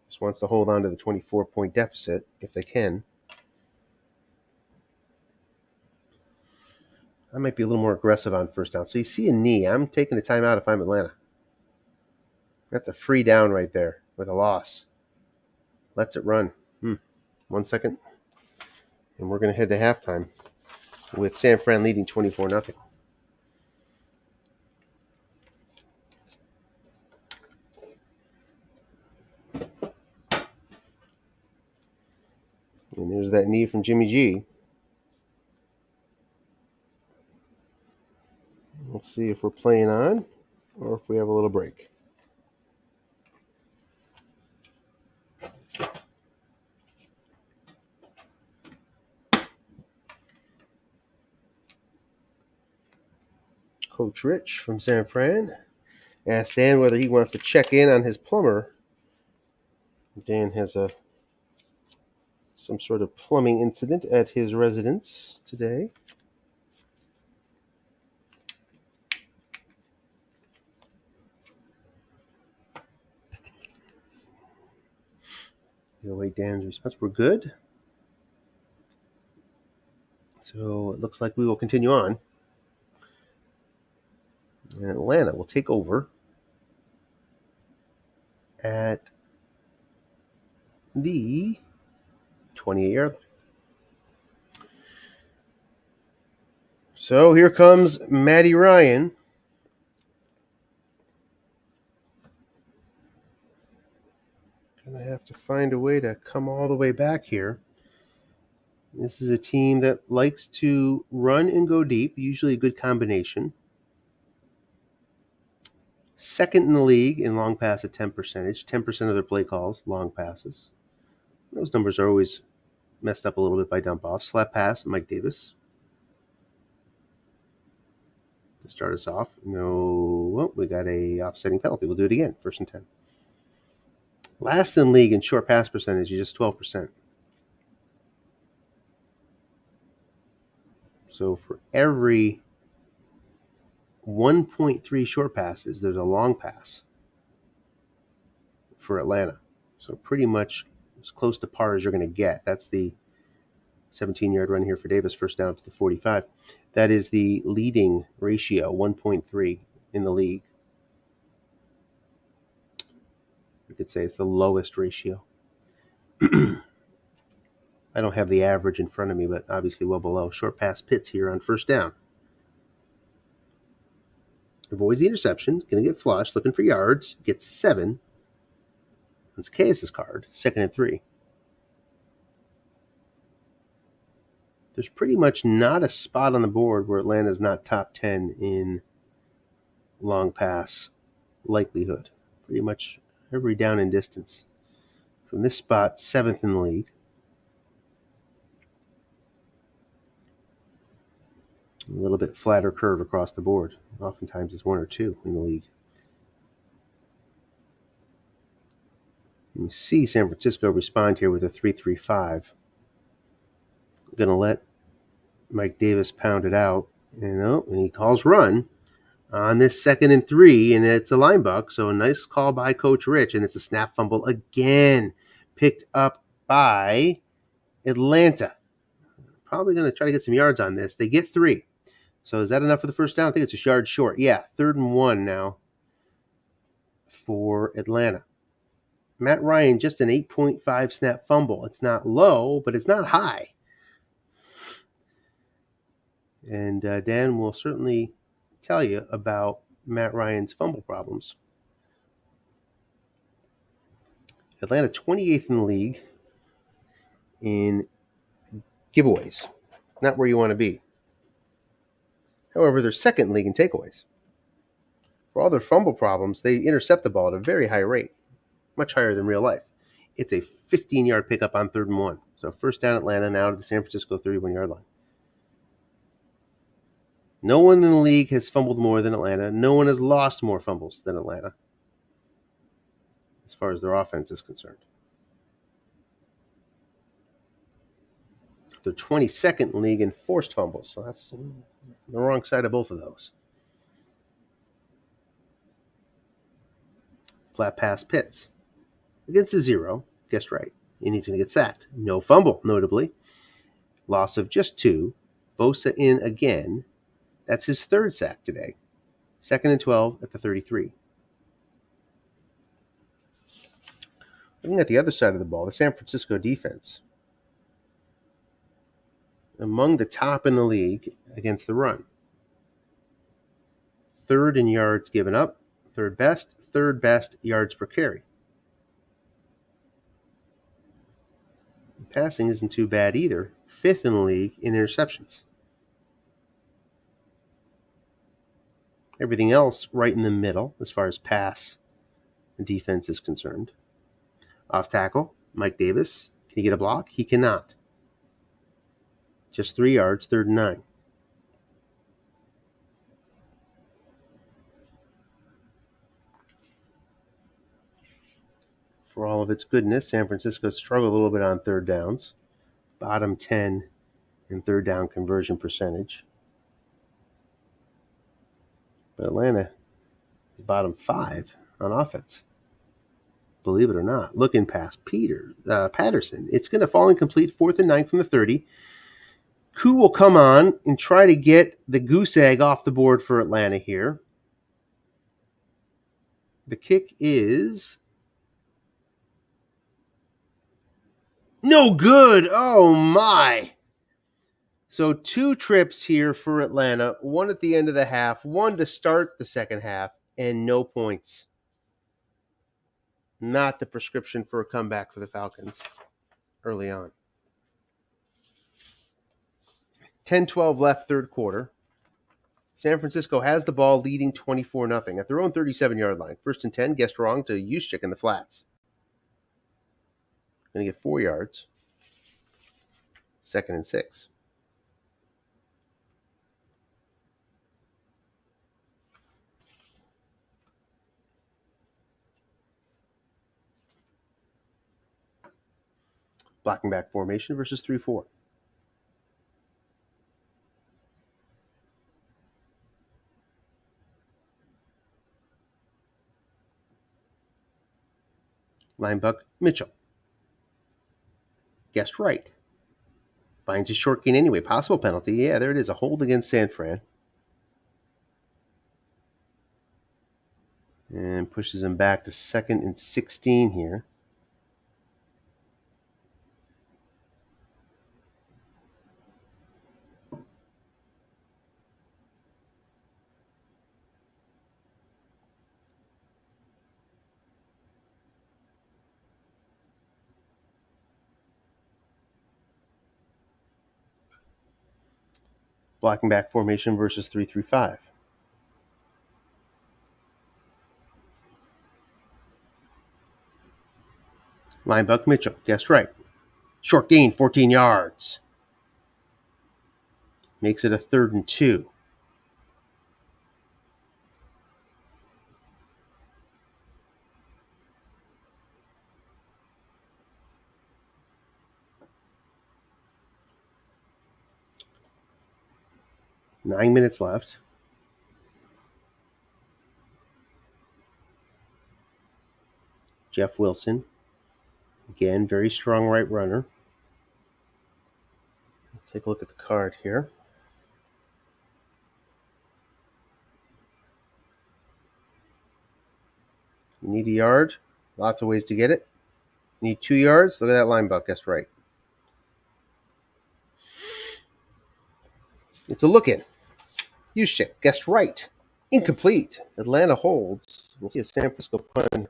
S1: Just wants to hold on to the 24-point deficit if they can. I might be a little more aggressive on first down. So you see a knee. I'm taking a timeout if I'm Atlanta. That's a free down right there with a loss. Lets it run. 1 second. And we're going to head to halftime with San Fran leading 24-0. And there's that knee from Jimmy G. Let's see if we're playing on or if we have a little break. Coach Rich from San Fran asked Dan whether he wants to check in on his plumber. Dan has some sort of plumbing incident at his residence today. You'll wait Dan's response. We're good. So it looks like we will continue on. And Atlanta will take over at the 28-yard line. So here comes Matty Ryan. Gonna have to find a way to come all the way back here. This is a team that likes to run and go deep, usually a good combination. Second in the league in long pass attempt percentage, 10% of their play calls, long passes. Those numbers are always messed up a little bit by dump-offs. Flat pass, Mike Davis. To start us off, we got a offsetting penalty. We'll do it again, 1st and 10. Last in league in short pass percentage is just 12%. So for every 1.3 short passes, there's a long pass. for Atlanta. So pretty much as close to par as you're going to get. That's the 17-yard run here for Davis, first down to the 45. That is the leading ratio, 1.3 in the league. You could say it's the lowest ratio. I don't have the average in front of me, but obviously well below. Short pass Pitts here on first down. Avoids the interception. Going to get flushed. Looking for yards. Gets 7. That's Caius' card. 2nd and 3. There's pretty much not a spot on the board where Atlanta's not top 10 in long pass likelihood. Pretty much every down and distance. From this spot, 7th in the league. A little bit flatter curve across the board. Oftentimes it's 1 or 2 in the league. You see San Francisco respond here with a 3-3-5. Going to let Mike Davis pound it out. And he calls run on this 2nd and 3, and it's a line buck. So a nice call by Coach Rich, and it's a snap fumble again. Picked up by Atlanta. Probably going to try to get some yards on this. They get 3. So is that enough for the first down? I think it's a yard short. Yeah, 3rd and 1 now for Atlanta. Matt Ryan, just an 8.5 snap fumble. It's not low, but it's not high. And Dan will certainly tell you about Matt Ryan's fumble problems. Atlanta 28th in the league in giveaways. Not where you want to be. However, they're 2nd in league in takeaways. For all their fumble problems, they intercept the ball at a very high rate, much higher than real life. It's a 15-yard pickup on 3rd and 1. So first down Atlanta, now to the San Francisco 31-yard line. No one in the league has fumbled more than Atlanta. No one has lost more fumbles than Atlanta, as far as their offense is concerned. They're 22nd in the league in forced fumbles, so that's the wrong side of both of those. Flat pass Pitts. Against a 0, guessed right, and he's going to get sacked. No fumble, notably. Loss of just 2. Bosa in again. That's his 3rd sack today. 2nd and 12 at the 33. Looking at the other side of the ball, the San Francisco defense. Among the top in the league against the run. 3rd in yards given up. 3rd best yards per carry. Passing isn't too bad either. 5th in the league in interceptions. Everything else right in the middle as far as pass and defense is concerned. Off tackle, Mike Davis. Can he get a block? He cannot. Just 3 yards, 3rd and 9. For all of its goodness, San Francisco struggled a little bit on 3rd downs. Bottom 10 in 3rd down conversion percentage. But Atlanta is bottom 5 on offense. Believe it or not. Looking past Patterson. It's going to fall incomplete. 4th and 9 from the 30. Koo will come on and try to get the goose egg off the board for Atlanta here. The kick is no good. Oh, my. So 2 trips here for Atlanta, 1 at the end of the half, 1 to start the second half, and no points. Not the prescription for a comeback for the Falcons early on. 10-12 left, 3rd quarter. San Francisco has the ball, leading 24-0 at their own 37-yard line. 1st and 10, guessed wrong to Juszczyk in the flats. Going to get 4 yards. 2nd and 6. Blocking back formation versus 3-4. Linebuck Mitchell. Guessed right. Finds a short gain anyway. Possible penalty. Yeah, there it is. A hold against San Fran. And pushes him back to 2nd and 16 here. Blocking back formation versus 3-3-5. Linebuck Mitchell. Guessed right. Short gain, 14 yards. Makes it a 3rd and 2. Nine minutes left. Jeff Wilson. Again, very strong right runner. Take a look at the card here. You need a yard. Lots of ways to get it. You need 2 yards. Look at that linebuck. Guessed right. It's a look-in. Juszczyk. Guessed right. Incomplete. Atlanta holds. We'll see a San Francisco punt.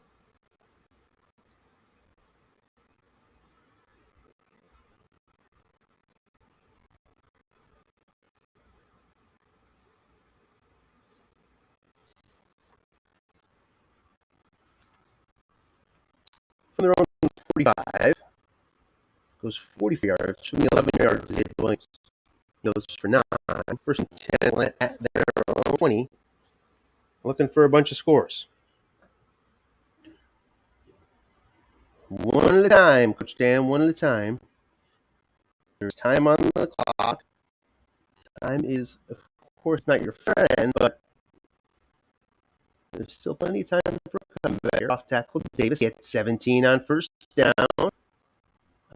S1: From their own 45. Goes 44 yards. From the 11 yards. Dave Williams goes for 9. 1st and 10 at their own 20. Looking for a bunch of scores. One at a time, Coach Dan, one at a time. There's time on the clock. Time is, of course, not your friend, but there's still plenty of time for a comeback. Off tackle, Davis gets 17 on 1st down,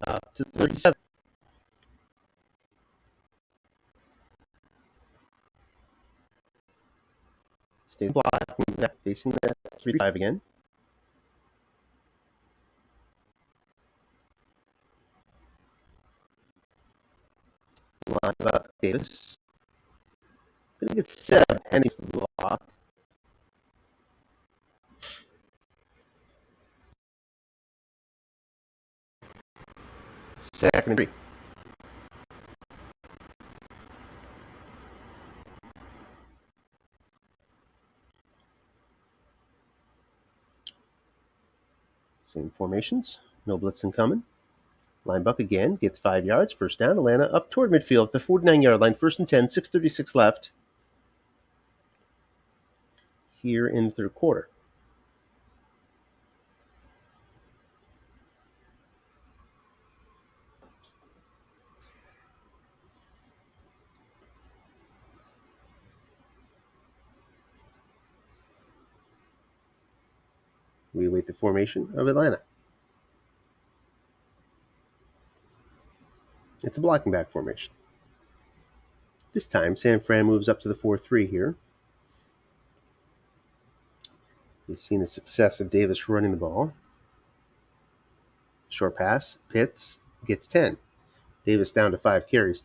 S1: up to 37. Stay blocking back, facing that 3-5 again. Line about Davis. Gonna get 7. Henry's the block. Second and 3. Same formations. No blitzing coming. Linebuck again gets 5 yards. 1st down. Atlanta up toward midfield at the 49-yard line. 1st and 10. 6:36 left. Here in the 3rd quarter. We await the formation of Atlanta. It's a blocking back formation. This time, San Fran moves up to the 4-3 here. We've seen the success of Davis running the ball. Short pass. Pitts gets 10. Davis down to 5 carries.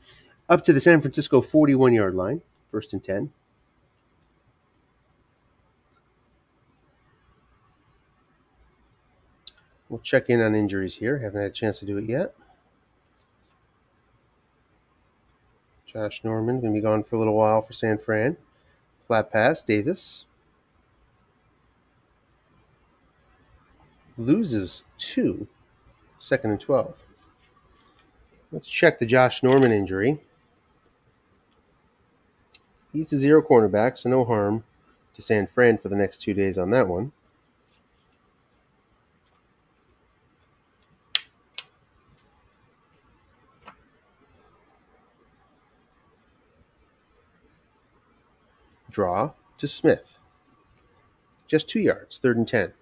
S1: Up to the San Francisco 41-yard line. 1st and 10. We'll check in on injuries here. Haven't had a chance to do it yet. Josh Norman going to be gone for a little while for San Fran. Flat pass. Davis loses 2. 2nd and 12. Let's check the Josh Norman injury. He's a 0 cornerback, so no harm to San Fran for the next 2 days on that one. Draw to Smith. Just 2 yards. 3rd and 10.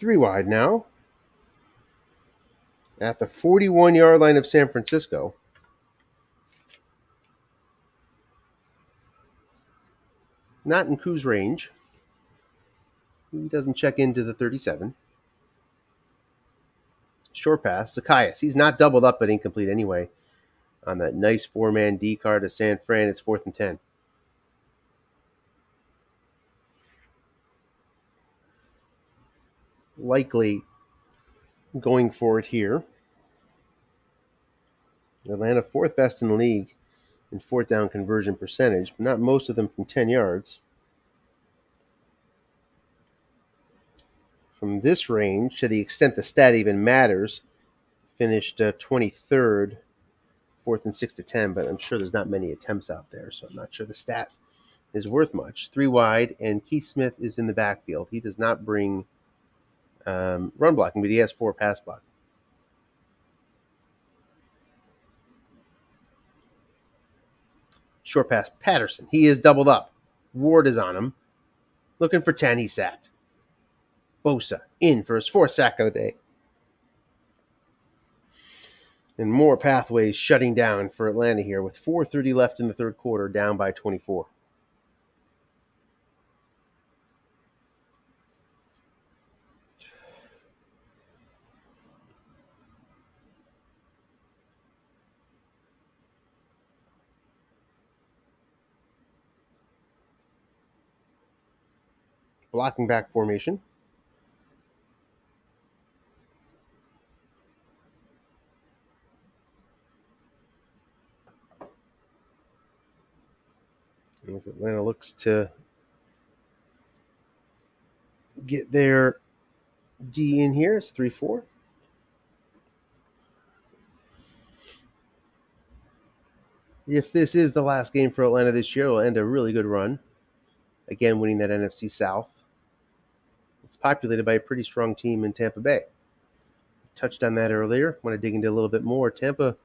S1: 3 wide now. At the 41-yard line of San Francisco. Not in Koo's range. He doesn't check into the 37. Short pass, Zacchaeus. He's not doubled up but incomplete anyway. On that nice 4-man D card to San Fran, it's 4th and 10. Likely going for it here. Atlanta 4th best in the league in 4th down conversion percentage, but not most of them from 10 yards. From this range, to the extent the stat even matters, finished 23rd, 4th and 6 to 10, but I'm sure there's not many attempts out there, so I'm not sure the stat is worth much. 3 wide, and Keith Smith is in the backfield. He does not bring run blocking, but he has 4 pass blocking. Short pass, Patterson. He is doubled up. Ward is on him. Looking for 10, he's sacked. Bosa in for his 4th sack of the day. And more pathways shutting down for Atlanta here with 4:30 left in the third quarter, down by 24. Blocking back formation. As Atlanta looks to get their D in here, it's 3-4. If this is the last game for Atlanta this year, it'll end a really good run. Again, winning that NFC South. It's populated by a pretty strong team in Tampa Bay. Touched on that earlier. Want to dig into a little bit more. Tampa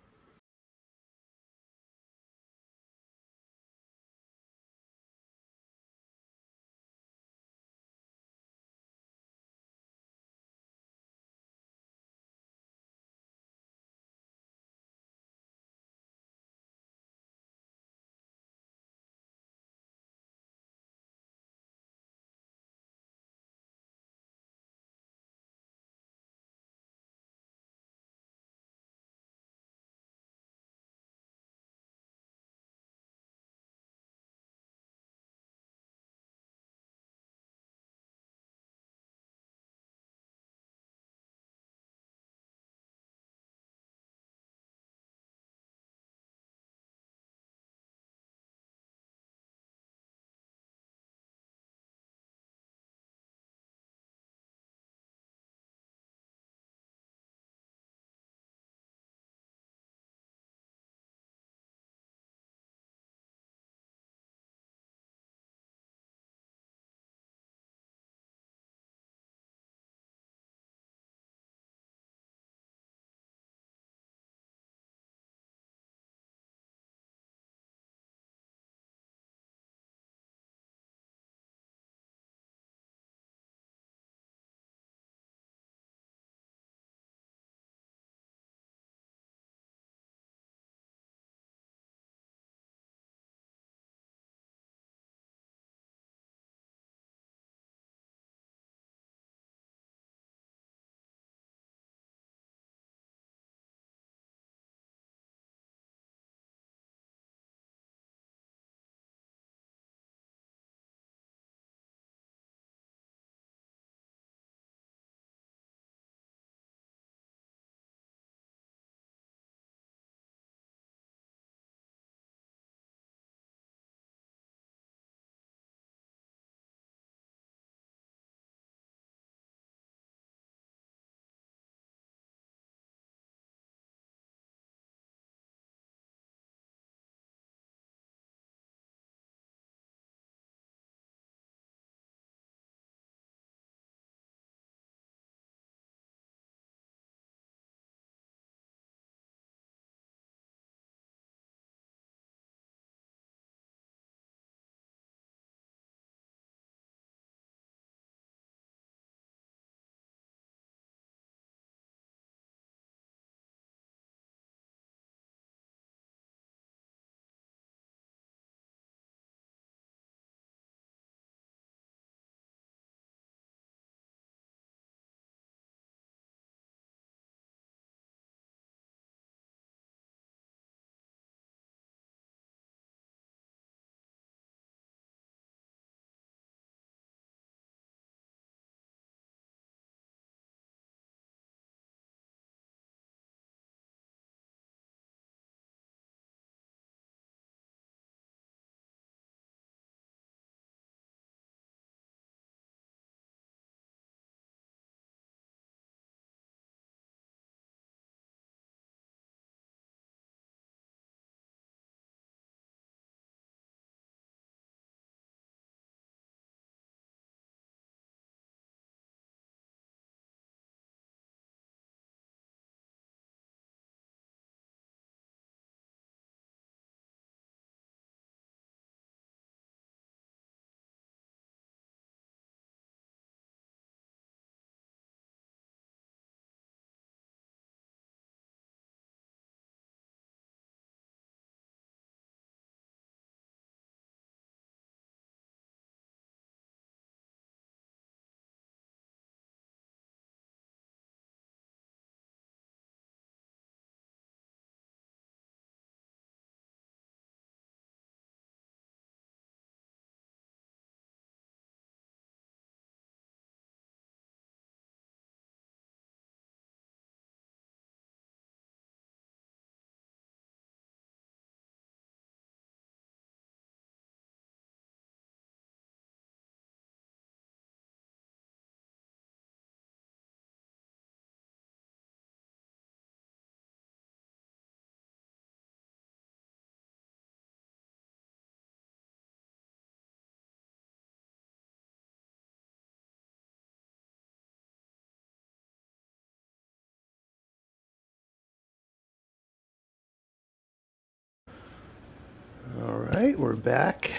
S1: right, we're back.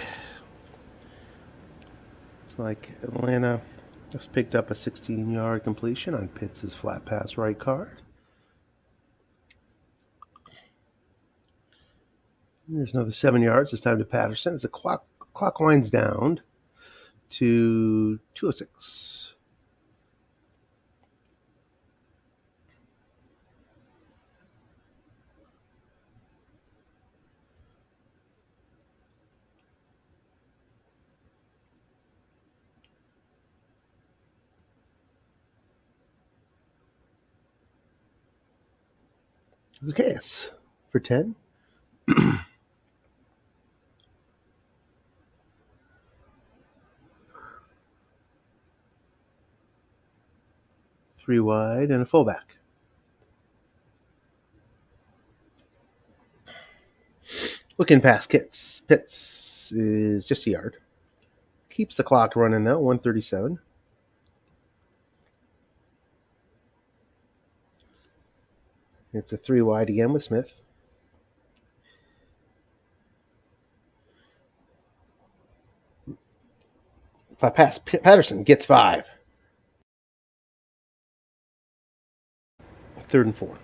S1: It's like Atlanta just picked up a 16-yard completion on Pitts' flat pass right card. There's another 7 yards, this time to Patterson as the clock winds down to 2:06. Zacchaeus for 10. 3 wide and a fullback. Looking past Pitts is just a yard. Keeps the clock running though, 1:37. It's a 3 wide again with Smith. Flat pass, Patterson gets 5. 3rd and 4.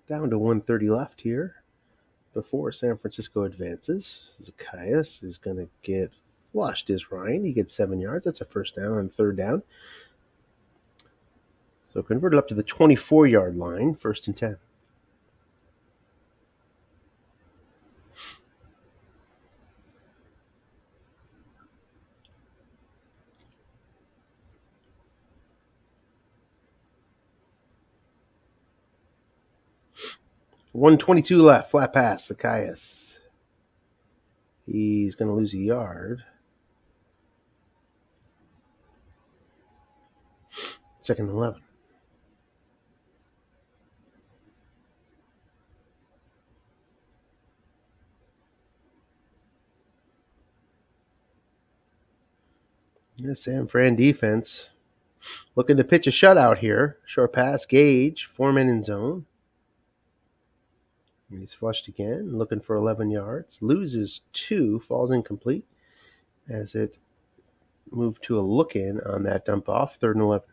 S1: Down to 1:30 left here before San Francisco advances. Zacchaeus is going to get flushed as Ryan. He gets 7 yards. That's a first down on 3rd down. So converted up to the 24-yard line, 1st and 10. .122 left, flat pass, Zacchaeus. He's going to lose a yard. 2nd and 11. The San Fran defense looking to pitch a shutout here. Short pass, Gage, 4-man in zone. And he's flushed again, looking for 11 yards. Loses 2, falls incomplete as it moved to a look-in on that dump off, 3rd and 11.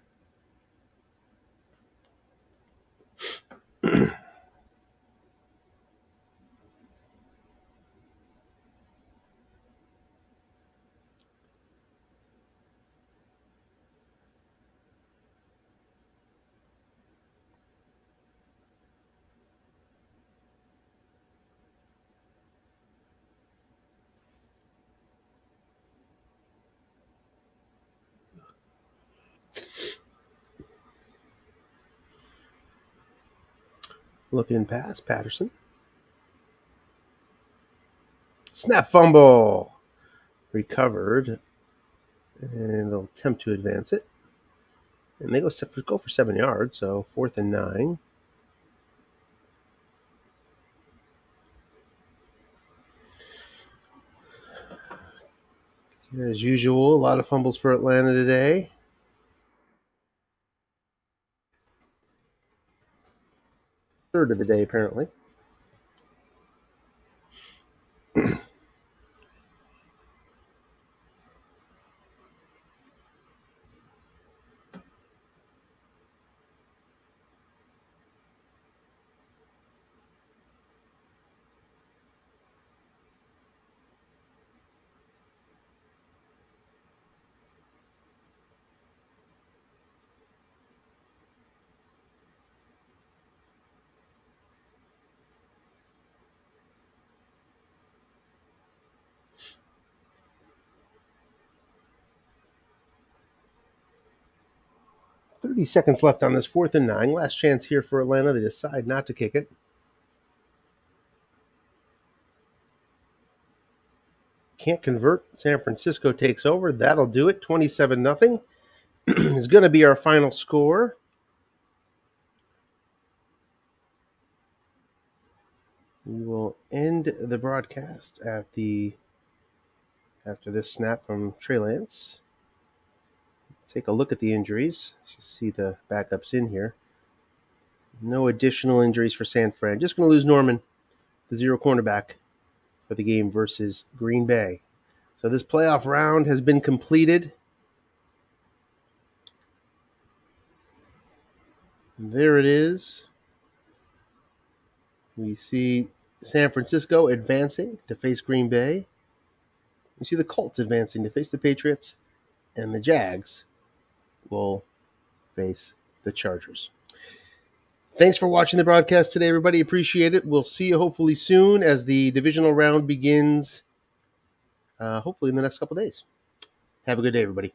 S1: Looking pass, Patterson. Snap fumble. Recovered. And they'll attempt to advance it. And they go for 7 yards, so 4th and 9. As usual, a lot of fumbles for Atlanta today. Third of the day, apparently. .30 seconds left on this 4th and 9. Last chance here for Atlanta. They decide not to kick it. Can't convert. San Francisco takes over. That'll do it. 27-0 is going to be our final score. We will end the broadcast after this snap from Trey Lance. take a look at the injuries. Let's see the backups in here. No additional injuries for San Fran. Just going to lose Norman, the zero cornerback, for the game versus Green Bay. So this playoff round has been completed. There it is. We see San Francisco advancing to face Green Bay. We see the Colts advancing to face the Patriots. And the Jags will face the Chargers. Thanks for watching the broadcast today, everybody. Appreciate it. We'll see you hopefully soon as the divisional round begins, hopefully in the next couple days. Have a good day, everybody.